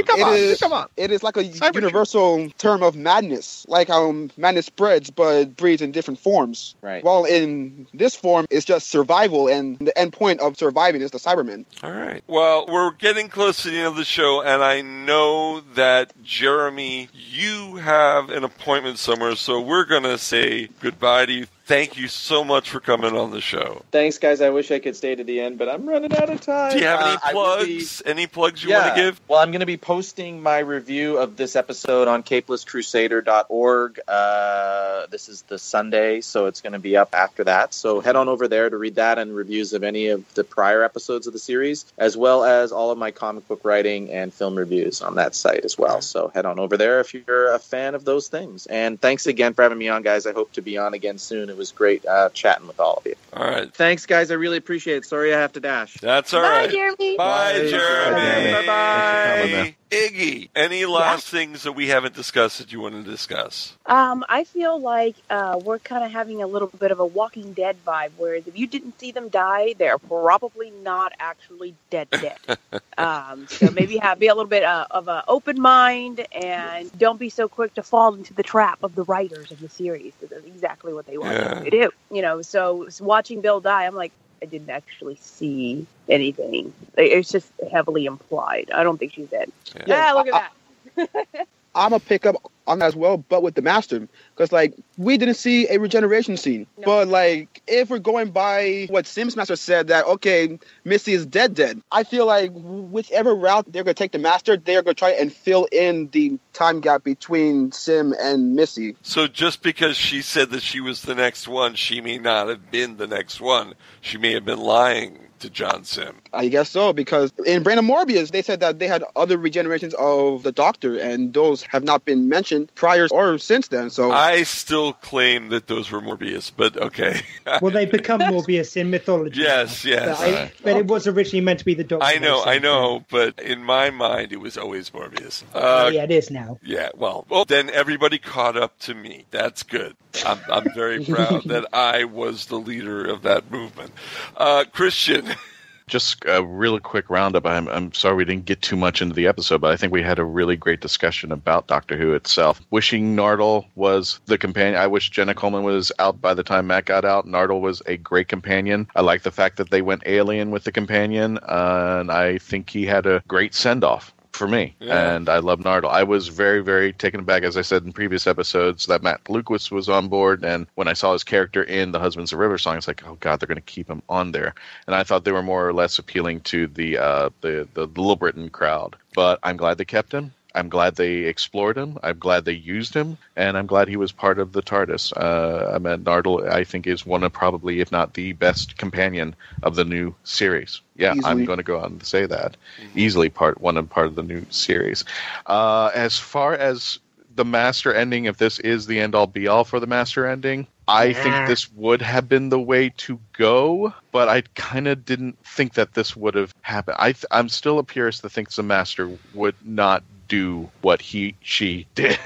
Come on. It is like a universal term of madness, like how madness spreads but breeds in different forms. Right. While in this form, it's just survival, and the end point of surviving is the Cybermen. All right. Well, we're getting close to the end of the show, and I know that, Jeremy, you have an appointment somewhere, so we're going to say goodbye to you. Thank you so much for coming on the show. Thanks, guys. I wish I could stay to the end, but I'm running out of time. Do you have any plugs? Any plugs you want to give? Well, I'm going to be posting my review of this episode on capelesscrusader.org. This is the Sunday, so it's going to be up after that. So head on over there to read that and reviews of any of the prior episodes of the series, as well as all of my comic book writing and film reviews on that site as well. So head on over there if you're a fan of those things. And thanks again for having me on, guys. I hope to be on again soon. It was great chatting with all of you. All right. Thanks, guys. I really appreciate it. Sorry I have to dash. That's all right. Bye, Jeremy. Bye, Jeremy. Bye-bye. Iggy, any last things that we haven't discussed that you want to discuss? I feel like we're kind of having a little bit of a Walking Dead vibe, whereas if you didn't see them die, they're probably not actually dead. So maybe be a little bit of an open mind, and don't be so quick to fall into the trap of the writers of the series. That's exactly what they want to do. You know, so watching Bill die, I'm like, I didn't actually see anything. It's just heavily implied. I don't think she's dead. Yeah, look at that. I'm going to pick up on that as well, but with the Master. Because, like, we didn't see a regeneration scene. No. But, like, if we're going by what Sim's Master said, that, okay, Missy is dead. I feel like whichever route they're going to take the Master, they're going to try and fill in the time gap between Sim and Missy. So just because she said that she was the next one, she may not have been the next one. She may have been lying to John Sim. I guess so, because in Brain of Morbius, they said that they had other regenerations of the Doctor, and those have not been mentioned prior or since then. So I still claim that those were Morbius, but okay. Well, they become Morbius in mythology. Yes. But it was originally meant to be the Doctor. I know, but in my mind, it was always Morbius. Yeah, it is now. Yeah, well, then everybody caught up to me. That's good. I'm very proud that I was the leader of that movement. Christian. Just a really quick roundup. I'm sorry we didn't get too much into the episode, but I think we had a really great discussion about Doctor Who itself. Wishing Nardole was the companion. I wish Jenna Coleman was out by the time Matt got out. Nardole was a great companion. I like the fact that they went alien with the companion, and I think he had a great send-off for me, and I love Nardole. I was very, very taken aback, as I said in previous episodes, that Matt Lucas was on board, and when I saw his character in The Husbands of River Song, it's like, oh god, they're going to keep him on there. And I thought they were more or less appealing to the Little Britain crowd. But I'm glad they kept him. I'm glad they explored him. I'm glad they used him, and I'm glad he was part of the TARDIS. Nardole, I think, is one of probably, if not the best companion of the new series. Yeah, easily. I'm going to go out and say that. Easily part of the new series. As far as the Master ending, if this is the end-all be-all for the Master ending, I think this would have been the way to go, but I kind of didn't think that this would have happened. I'm still a purist that thinks the Master would not do what she did.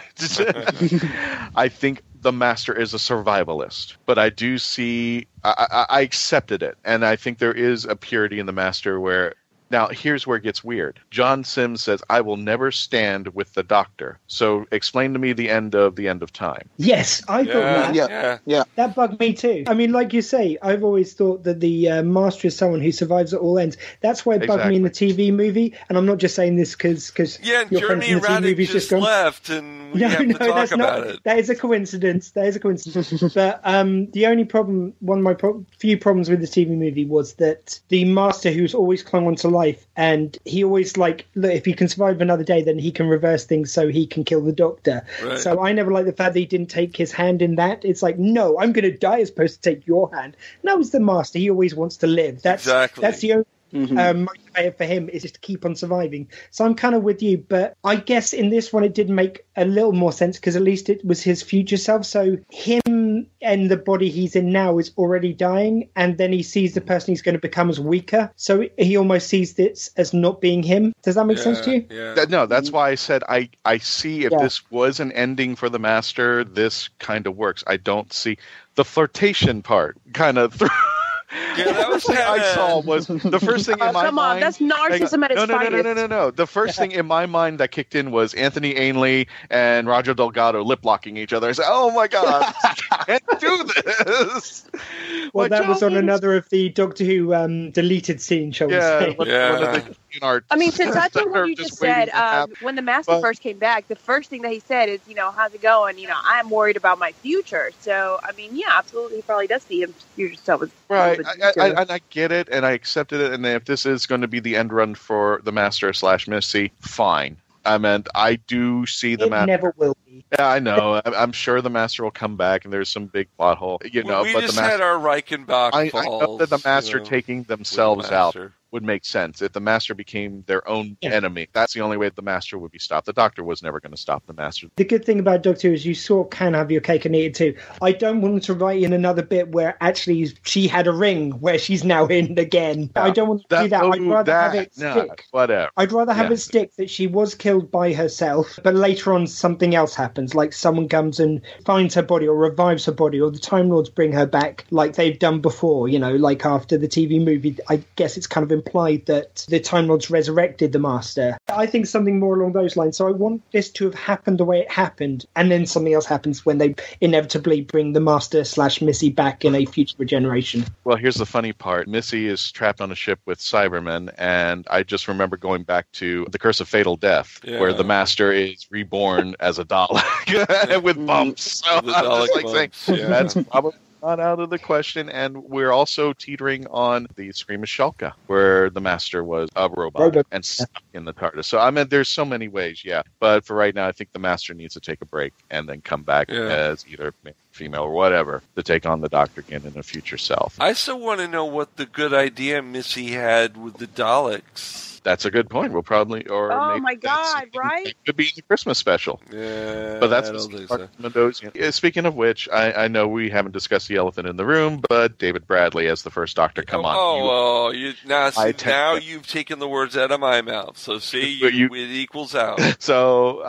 I think the Master is a survivalist, but I do see, I accepted it, and I think there is a purity in the Master where, now here's where it gets weird. John Sims says, I will never stand with the Doctor. So explain to me the end of time. Yes, I thought that. Yeah. That bugged me too. I mean, like you say, I've always thought that the Master is someone who survives at all ends. That's why it bugged me in the TV movie, and I'm not just saying this because your friends in the TV movie just left, and we have to talk about it. That is a coincidence. But the only problem, one of my few problems with the TV movie was that the Master, who's always clung on to life, and he always look, if he can survive another day, then he can reverse things so he can kill the Doctor. Right. So I never liked the fact that he didn't take his hand in that. It's like, no, I'm going to die as opposed to take your hand. No, he's the Master. He always wants to live. That's the only motivator for him, is just to keep on surviving. So I'm kind of with you, but I guess in this one it did make a little more sense because at least it was his future self. So him and the body he's in now is already dying, and then he sees the person he's going to become as weaker. So he almost sees this as not being him. Does that make sense to you? Yeah. No, that's why I said I see if this was an ending for the Master, this kind of works. I don't see the flirtation part kind of Yeah, that was I saw was the first thing in my mind. Come on, that's narcissism at its finest. No. The first thing in my mind that kicked in was Anthony Ainley and Roger Delgado lip-locking each other. I said, oh my God, I can't do this. Well, that was on another of the Doctor Who deleted scenes, shall we say. I mean, to touch on what you just said, when the Master first came back, the first thing that he said is, how's it going? I'm worried about my future. So, I mean, yeah, absolutely, he probably does see his future self as right. I get it, and I accepted it, and if this is going to be the end run for the Master / Missy, fine. I mean, I do see the Master. It never will be. Yeah, I know. I'm sure the Master will come back, and there's some big plot hole. We but just the Master, had our Reichenbach falls. I know that the Master taking themselves out would make sense. If the Master became their own enemy, that's the only way the Master would be stopped. The Doctor was never going to stop the Master. The good thing about Doctor Who is you sort of can have your cake and eat it too. I don't want to write in another bit where actually she had a ring where she's now in again. I don't want to do that. I'd rather have it stick. Whatever. I'd rather have it stick that she was killed by herself, but later on something else happens, like someone comes and finds her body or revives her body, or the Time Lords bring her back like they've done before, like after the TV movie. I guess it's kind of implied that the Time Lords resurrected the Master. I think something more along those lines. So I want this to have happened the way it happened, and then something else happens when they inevitably bring the Master / Missy back in a future regeneration. Well, here's the funny part. Missy is trapped on a ship with Cybermen, and I just remember going back to The Curse of Fatal Death, where the Master is reborn as a Dalek with bumps. So I'm just saying, that's probably not out of the question, and we're also teetering on the Scream of Shalka, where the Master was a robot and stuck in the TARDIS. So, I mean, there's so many ways, but for right now, I think the Master needs to take a break and then come back as either female or whatever to take on the Doctor again in a future self. I still want to know what the good idea Missy had with the Daleks. That's a good point. We'll probably, oh my God, right? It could be the Christmas special. Yeah, but that's those. Speaking of which, I know we haven't discussed the elephant in the room, but David Bradley as the first Doctor. Come on. Now you've taken the words out of my mouth. So see, it equals out. So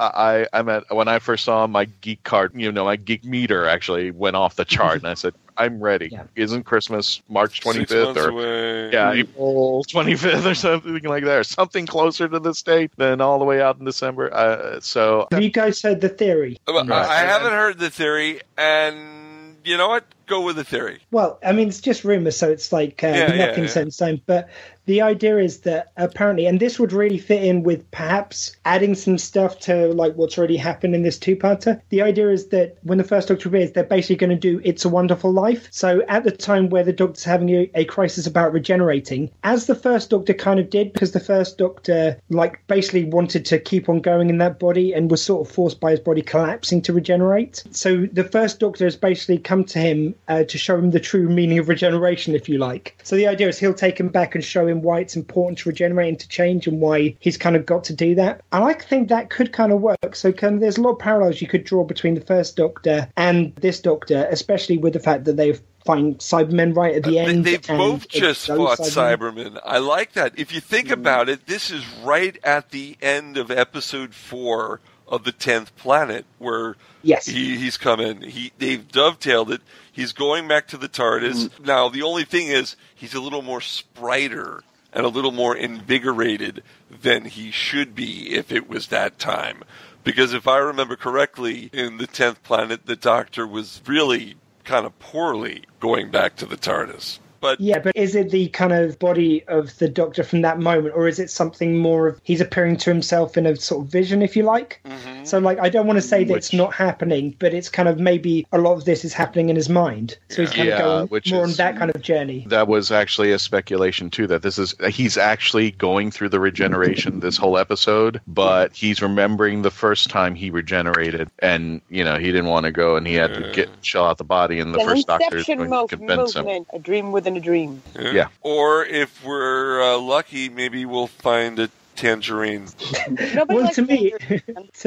when I first saw my geek card, my geek meter actually went off the chart, and I said, I'm ready. Yeah. Isn't Christmas March 25th April 25th or something like that, or something closer to this date than all the way out in December? Have you guys heard the theory? I haven't heard the theory, and you know what? Go with the theory. Well, I mean, it's just rumors, so it's like nothing set in stone. But The idea is that apparently, and this would really fit in with perhaps adding some stuff to like what's already happened in this two-parter. The idea is that when the First Doctor appears, they're basically going to do It's a Wonderful Life. So at the time where the Doctor's having a crisis about regenerating, as the First Doctor kind of did, because the First Doctor like basically wanted to keep on going in that body and was sort of forced by his body collapsing to regenerate. So the First Doctor has basically come to him to show him the true meaning of regeneration, if you like. So the idea is he'll take him back and show him why it's important to regenerate and to change and why he's kind of got to do that. And I think that could kind of work. So there's a lot of parallels you could draw between the First Doctor and this Doctor, especially with the fact that they've find Cybermen right at the end. They've both just fought Cybermen. I like that. If you think about it, this is right at the end of episode 4 of the 10th Planet, where he's come in. They've dovetailed it. He's going back to the TARDIS. Now, the only thing is, he's a little more spriter and a little more invigorated than he should be if it was that time. Because if I remember correctly, in the 10th Planet, the Doctor was really kind of poorly going back to the TARDIS. But is it the kind of body of the Doctor from that moment, or is it something more of he's appearing to himself in a sort of vision, if you like? Mm-hmm. So, like, I don't want to say that it's not happening, but it's kind of maybe a lot of this is happening in his mind. So he's kind of going more on that kind of journey. That was actually a speculation, too, that he's actually going through the regeneration this whole episode, but he's remembering the first time he regenerated, and, he didn't want to go, and he had to shell out the body, and the First Doctor is going to convince him. A dream within a dream. Yeah. Or if we're lucky, maybe we'll find a tangerine. Well, to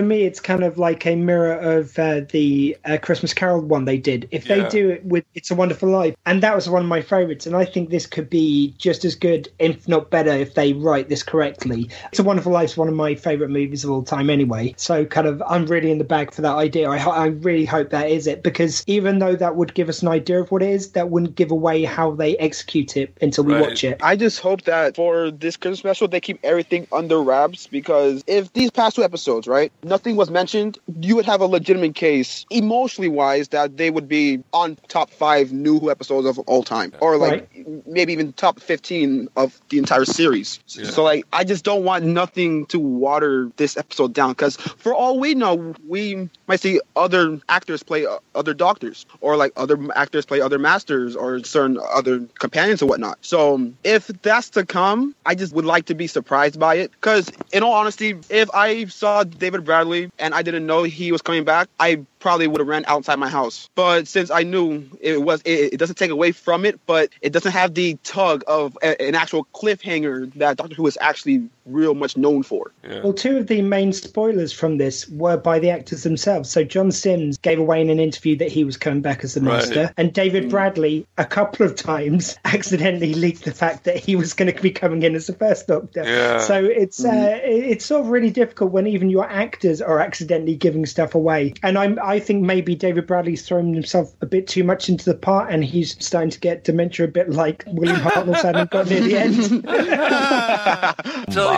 me, it's kind of like a mirror of the Christmas Carol one they did. If they do it with It's a Wonderful Life, and that was one of my favourites, and I think this could be just as good, if not better, if they write this correctly. It's a Wonderful Life is one of my favourite movies of all time anyway, so kind of I'm really in the bag for that idea. I really hope that is it, because even though that would give us an idea of what it is, that wouldn't give away how they execute it until we watch it. I just hope that for this Christmas special, they keep everything under wraps, because if these past 2 episodes, right, nothing was mentioned, you would have a legitimate case, emotionally wise, that they would be on top 5 New Who episodes of all time, or like maybe even top 15 of the entire series. So like, I just don't want nothing to water this episode down, because for all we know, we might see other actors play other Doctors, or like other actors play other Masters, or certain other companions or whatnot. So if that's to come, I just would like to be surprised by it, because in all honesty, if I saw David Bradley and I didn't know he was coming back, I probably would have ran outside my house. But since I knew it doesn't take away from it, but it doesn't have the tug of an actual cliffhanger that Doctor Who is actually real much known for. Well, 2 of the main spoilers from this were by the actors themselves. So John Sims gave away in an interview that he was coming back as the Master, and David Bradley a couple of times accidentally leaked the fact that he was going to be coming in as the First Doctor. So it's sort of really difficult when even your actors are accidentally giving stuff away. And I think maybe David Bradley's thrown himself a bit too much into the part, and he's starting to get dementia a bit like William Hartnell's hadn't got near the end.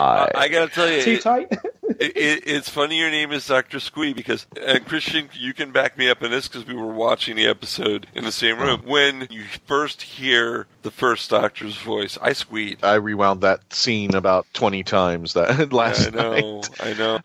I gotta tell you, too tight. It's funny your name is Dr. Squee, because, and Christian, you can back me up in this because we were watching the episode in the same room. When you first hear the First Doctor's voice, I squeed. I rewound that scene about 20 times last night. I know.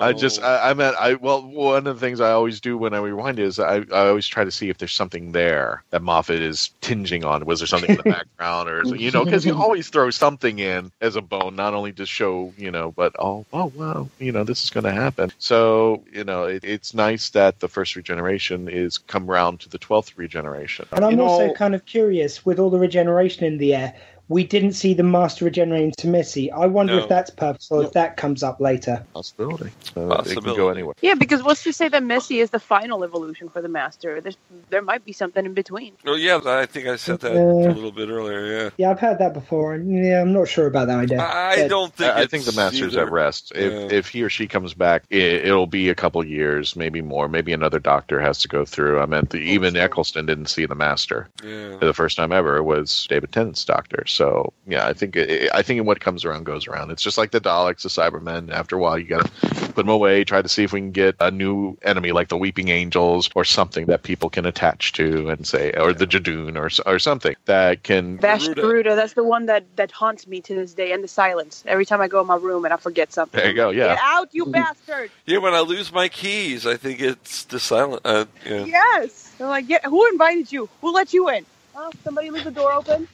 Well, one of the things I always do when I rewind is I always try to see if there's something there that Moffat is tinging on. Was there something in the background, or because you always throw something in as a bone, not only to show, but wow, this is going to happen. So, it's nice that the first regeneration is come round to the 12th regeneration. And I'm also kind of curious, with all the regeneration in the air, we didn't see the Master regenerating to Missy. I wonder if that's purposeful, if that comes up later. Possibility. It can go anywhere. Yeah, because let's just say that Missy is the final evolution for the Master. There might be something in between. Oh, yeah, I think I said that a little bit earlier, Yeah, I've heard that before. I'm not sure about that idea. I think the Master's at rest. If he or she comes back, it'll be a couple years, maybe more. Maybe another Doctor has to go through. Even Eccleston didn't see the Master. The first time ever was David Tennant's Doctor. So yeah, I think what comes around goes around. It's just like the Daleks, the Cybermen. After a while, you got to put them away. Try to see if we can get a new enemy like the Weeping Angels or something that people can attach to and say, or the Jadoon or something that can. Vash Garuda, that's the one that haunts me to this day, and the silence. Every time I go in my room and I forget something. There you go. Yeah. Get out, you bastard! Yeah, when I lose my keys, I think it's the silent. Yeah. Yes. They're like, who invited you? Who let you in? Oh, somebody leave the door open.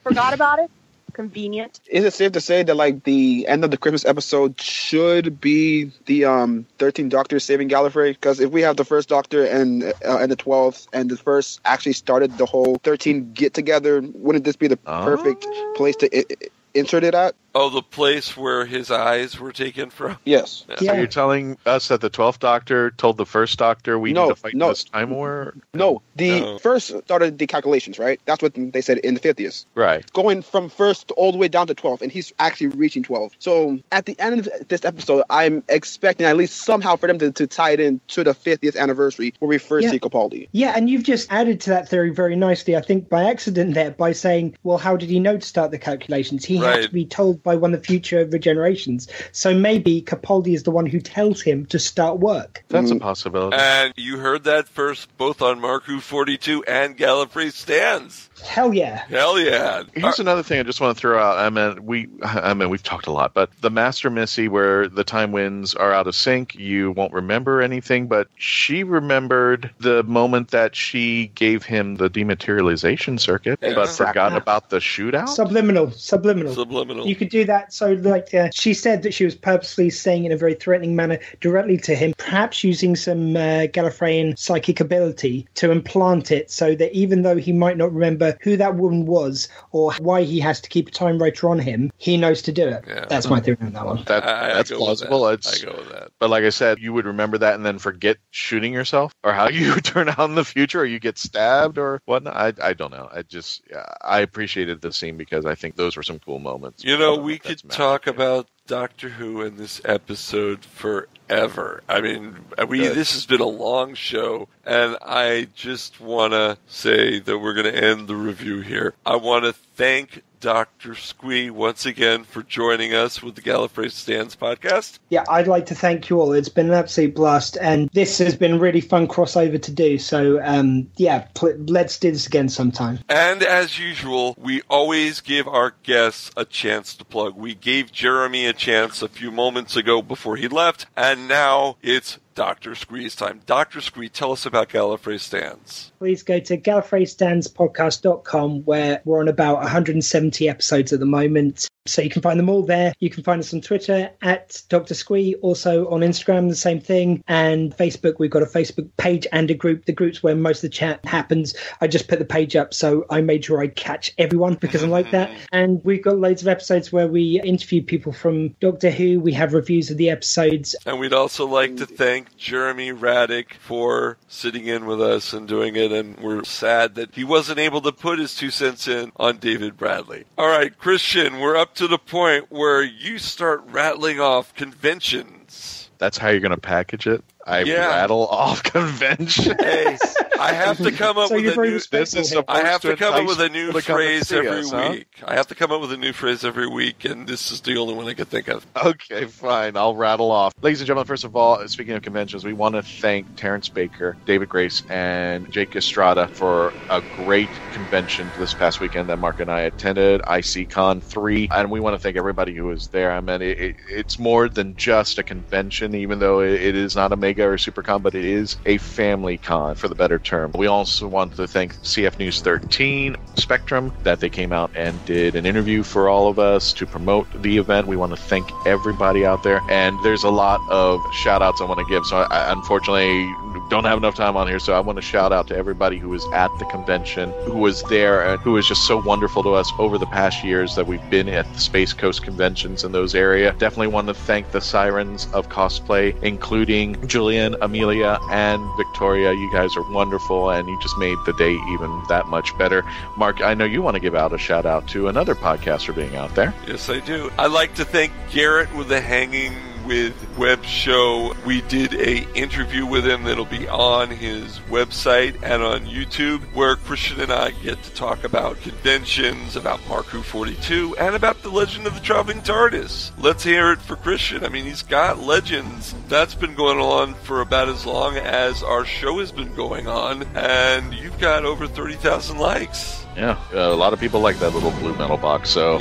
Forgot about it. Convenient. Is it safe to say that like the end of the Christmas episode should be the 13th Doctor saving Gallifrey? Because if we have the first Doctor and the 12th, and the first actually started the whole 13 get together, wouldn't this be the perfect place to insert it at? Oh, the place where his eyes were taken from? Yes. Yeah. So you're telling us that the 12th Doctor told the first Doctor we need to fight this Time War? No, the first started the calculations, right? That's what they said in the 50th. Right. Going from first all the way down to 12, and he's actually reaching 12. So at the end of this episode, I'm expecting at least somehow for them to tie it in to the 50th anniversary where we first see Capaldi. Yeah, and you've just added to that theory very nicely, I think, by accident there, by saying, well, how did he know to start the calculations? He had to be told by one of the future regenerations. So maybe Capaldi is the one who tells him to start work. That's a possibility. And you heard that first both on MarkWHO42 and Gallifrey Stands. Hell yeah. Hell yeah. Here's another thing I just want to throw out. I mean, we've talked a lot, but the Master Missy, where the time winds are out of sync, you won't remember anything, but she remembered the moment that she gave him the dematerialization circuit, but forgot about the shootout? Subliminal. You could do that. So, like, she said that she was purposely saying in a very threatening manner directly to him, perhaps using some Gallifreyan psychic ability to implant it so that even though he might not remember who that woman was or why he has to keep a time rotor on him, he knows to do it. Yeah. That's my theory on that one. That's plausible. I go with that. But like I said, you would remember that and then forget shooting yourself or how you turn out in the future or you get stabbed or whatnot. I don't know. I appreciated the scene because I think those were some cool moments. You know, we could talk about Doctor Who in this episode forever. I mean, this has been a long show, and I just want to say that we're going to end the review here. I want to thank Dr. Squee once again for joining us with the Gallifrey Stands podcast. Yeah, I'd like to thank you all. It's been an absolute blast, and this has been a really fun crossover to do. So, let's do this again sometime. And as usual, we always give our guests a chance to plug. We gave Jeremy a chance a few moments ago before he left, and now it's Dr. Squee's time. Dr. Squee, tell us about Gallifrey Stands. Please go to GallifreyStandsPodcast.com, where we're on about 170 episodes at the moment. So you can find them all there. You can find us on Twitter at Dr. Squee, also on Instagram, the same thing. And Facebook, we've got a Facebook page and a group. The group's where most of the chat happens. I just put the page up, so I made sure I'd catch everyone because I'm like that. And we've got loads of episodes where we interview people from Doctor Who. We have reviews of the episodes. And we'd also like to thank Jeremy Raddick for sitting in with us and doing it. And we're sad that he wasn't able to put his 2 cents in on David Bradley. All right, Christian, we're up to the point where you start rattling off conventions. That's how you're going to package it? Rattle off convention. Hey, I have to come up with a new phrase every week. I have to come up with a new phrase every week, and this is the only one I can think of. Okay, fine. I'll rattle off. Ladies and gentlemen, first of all, speaking of conventions, we want to thank Terrence Baker, David Grace, and Jake Estrada for a great convention this past weekend that Mark and I attended, ICCon 3, and we want to thank everybody who was there. I mean, it's more than just a convention, even though it is not a mega or SuperCon, but it is a family con, for the better term. We also want to thank CF News 13 Spectrum that they came out and did an interview for all of us to promote the event. We want to thank everybody out there, and there's a lot of shout outs I want to give, so I unfortunately don't have enough time on here, so I want to shout out to everybody who was at the convention, who was there, and who was just so wonderful to us over the past years that we've been at the Space Coast conventions in those areas. Definitely want to thank the Sirens of cosplay, including Julian, Amelia, and Victoria. You guys are wonderful, and you just made the day even that much better. Mark, I know you want to give out a shout out to another podcaster being out there. Yes, I do. I'd like to thank Garrett with the Hanging with Webb Show. We did a interview with him that'll be on his website and on YouTube, where Christian and I get to talk about conventions, about MarkWHO42, and about the Legend of the Traveling TARDIS. Let's hear it for Christian. I mean, he's got Legends. That's been going on for about as long as our show has been going on, and you've got over 30,000 likes. Yeah, a lot of people like that little blue metal box. So,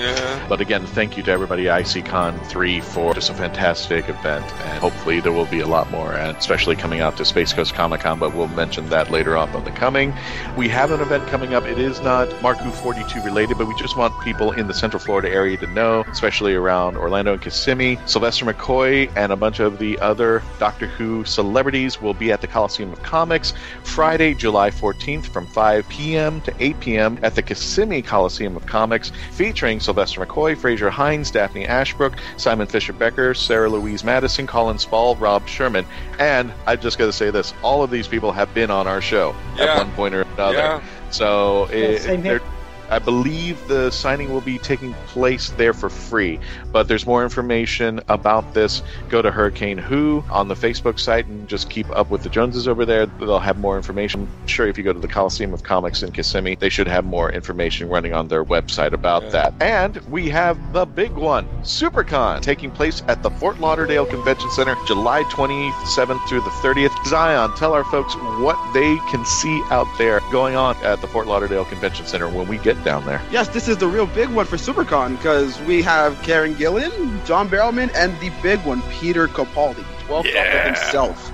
But again, thank you to everybody at ICCon 3 for just a fantastic event, and hopefully there will be a lot more, and especially coming out to Space Coast Comic Con, but we'll mention that later on the coming. We have an event coming up. It is not MarkWHO42 related, but we just want people in the Central Florida area to know, especially around Orlando and Kissimmee. Sylvester McCoy and a bunch of the other Doctor Who celebrities will be at the Coliseum of Comics Friday, July 14th from 5 p.m. to 8 p.m. at the Kissimmee Coliseum of Comics, featuring Sylvester McCoy, Fraser Hines, Daphne Ashbrook, Simon Fisher-Becker, Sarah Louise Madison, Colin Spall, Rob Sherman. And I just got to say this, all of these people have been on our show at one point or another. Yeah. So same here. I believe the signing will be taking place there for free, but there's more information about this. Go to Hurricane Who on the Facebook site and just keep up with the Joneses over there. They'll have more information. Sure, if you go to the Coliseum of Comics in Kissimmee, they should have more information running on their website about that. And we have the big one, SuperCon, taking place at the Fort Lauderdale Convention Center, July 27th through the 30th. Zion, tell our folks what they can see out there going on at the Fort Lauderdale Convention Center when we get down there. Yes, this is the real big one for SuperCon, because we have Karen Gillan, John Barrowman, and the big one, Peter Capaldi, 12th Doctor himself,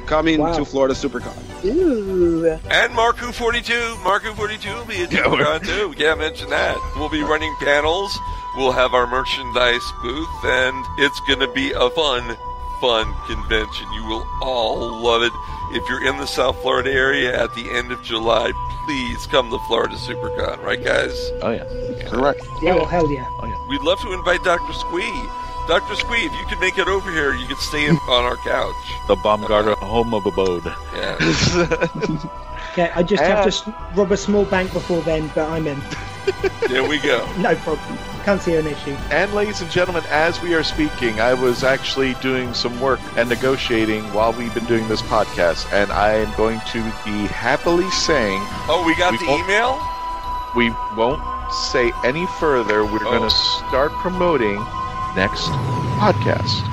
coming to Florida SuperCon. Ooh. And MarkWHO42. MarkWHO42 will be at SuperCon too. We can't mention that. We'll be running panels. We'll have our merchandise booth, and it's going to be a fun convention. You will all love it. If you're in the South Florida area at the end of July, please come to Florida SuperCon, right, guys? Oh, yeah. Correct. Yeah, well, hell yeah. Oh, yeah. We'd love to invite Dr. Squee. Dr. Squee, if you could make it over here, you could stay in on our couch. The Baumgartner home of abode. Yeah. Okay, I just have to rob a small bank before then, but I'm in. There we go. No problem. Can't see an issue. And ladies and gentlemen, as we are speaking, I was actually doing some work and negotiating while we've been doing this podcast, and I am going to be happily saying... Oh, we got the email? We won't say any further. We're going to start promoting next podcast.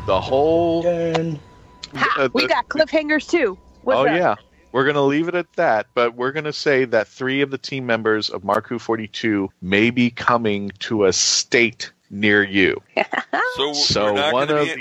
The whole... We got cliffhangers too. What's up? Yeah. We're going to leave it at that, but we're going to say that 3 of the team members of MarkWHO42 may be coming to a state near you. So we're not going to be in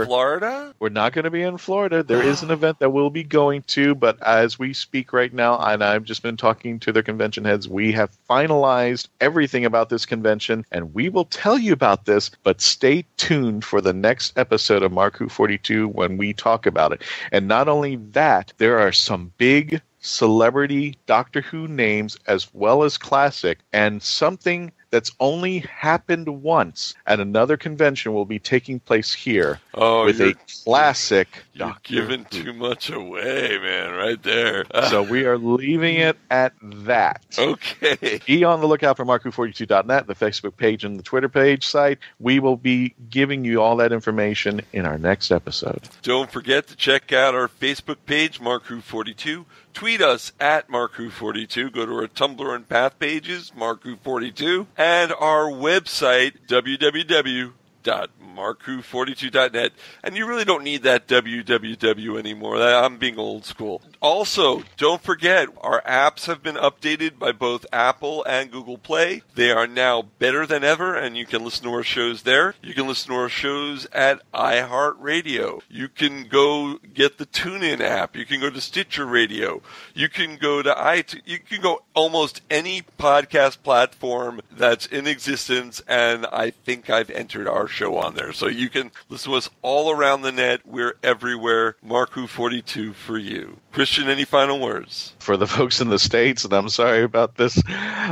Florida? We're not going to be in Florida. There is an event that we'll be going to, but as we speak right now, and I've just been talking to their convention heads, we have finalized everything about this convention, and we will tell you about this, but stay tuned for the next episode of MarkWHO42 when we talk about it. And not only that, there are some big celebrity Doctor Who names as well as classic, and something that's only happened once at another convention will be taking place here with a classic You're giving too much away, man, right there. So we are leaving it at that. Okay. Be on the lookout for MarkWHO42.net, the Facebook page and the Twitter page site. We will be giving you all that information in our next episode. Don't forget to check out our Facebook page, MarkWHO42. Tweet us at MarkWHO42. Go to our Tumblr and Path pages, MarkWHO42. And our website, www.MarkWHO42.net. And you really don't need that www anymore. I'm being old school. Also, don't forget, our apps have been updated by both Apple and Google Play. They are now better than ever, and you can listen to our shows there. You can listen to our shows at iHeartRadio. You can go get the TuneIn app. You can go to Stitcher Radio. You can go to iTunes. You can go almost any podcast platform that's in existence, and I think I've entered our show on there. So you can listen to us all around the net. We're everywhere. MarkWHO42 for you. Christian, any final words? For the folks in the States, and I'm sorry about this,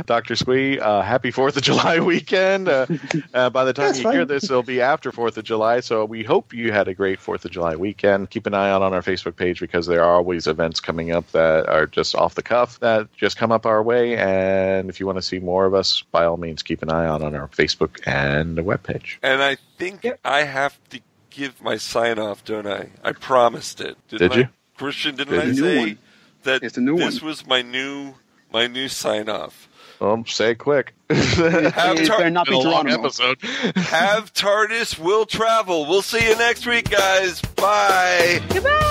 Dr. Squee, happy 4th of July weekend. By the time you hear this, it'll be after 4th of July, so we hope you had a great 4th of July weekend. Keep an eye out on our Facebook page because there are always events coming up that are just off the cuff that just come up our way, and if you want to see more of us, by all means, keep an eye out on our Facebook and the webpage. And I think I have to give my sign-off, don't I? I promised it. Did you? Christian, didn't I say that this was my new sign-off? Say it quick. Have episode. Have TARDIS will travel. We'll see you next week, guys. Bye. Goodbye.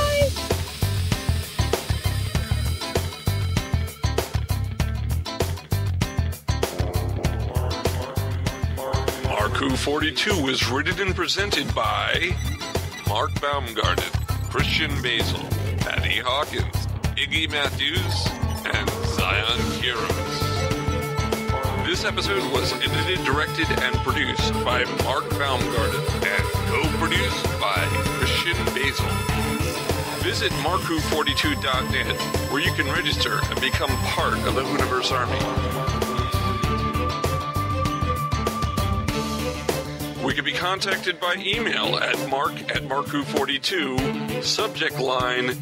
MarkWHO42 is written and presented by Mark Baumgarten, Christian Basil, Patty Hawkins, Iggy Matthews, and Zion Kiros. This episode was edited, directed, and produced by Mark Baumgarten and co-produced by Christian Basil. Visit MarkWHO42.net, where you can register and become part of the Hooniverse Army. We can be contacted by email at mark@MarkWHO42, subject line, ?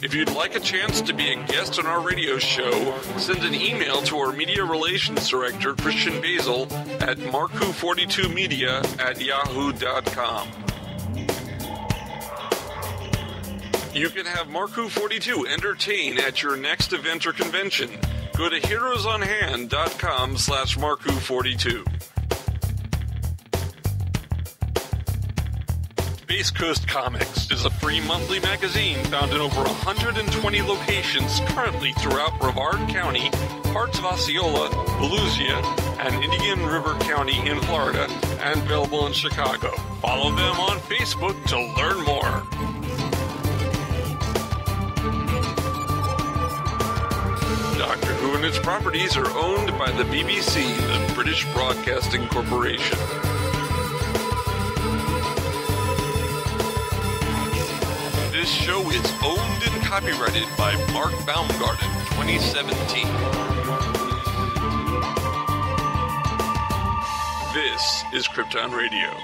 If you'd like a chance to be a guest on our radio show, send an email to our Media Relations Director, Christian Basil, at markWHO42media@yahoo.com. You can have MarkWHO42 entertain at your next event or convention. Go to heroesonhand.com/MarkWHO42. Space Coast Comics is a free monthly magazine found in over 120 locations currently throughout Brevard County, parts of Osceola, Volusia, and Indian River County in Florida, and available in Chicago. Follow them on Facebook to learn more. Doctor Who and its properties are owned by the BBC, the British Broadcasting Corporation. This show is owned and copyrighted by Mark Baumgarten, 2017. This is Krypton Radio.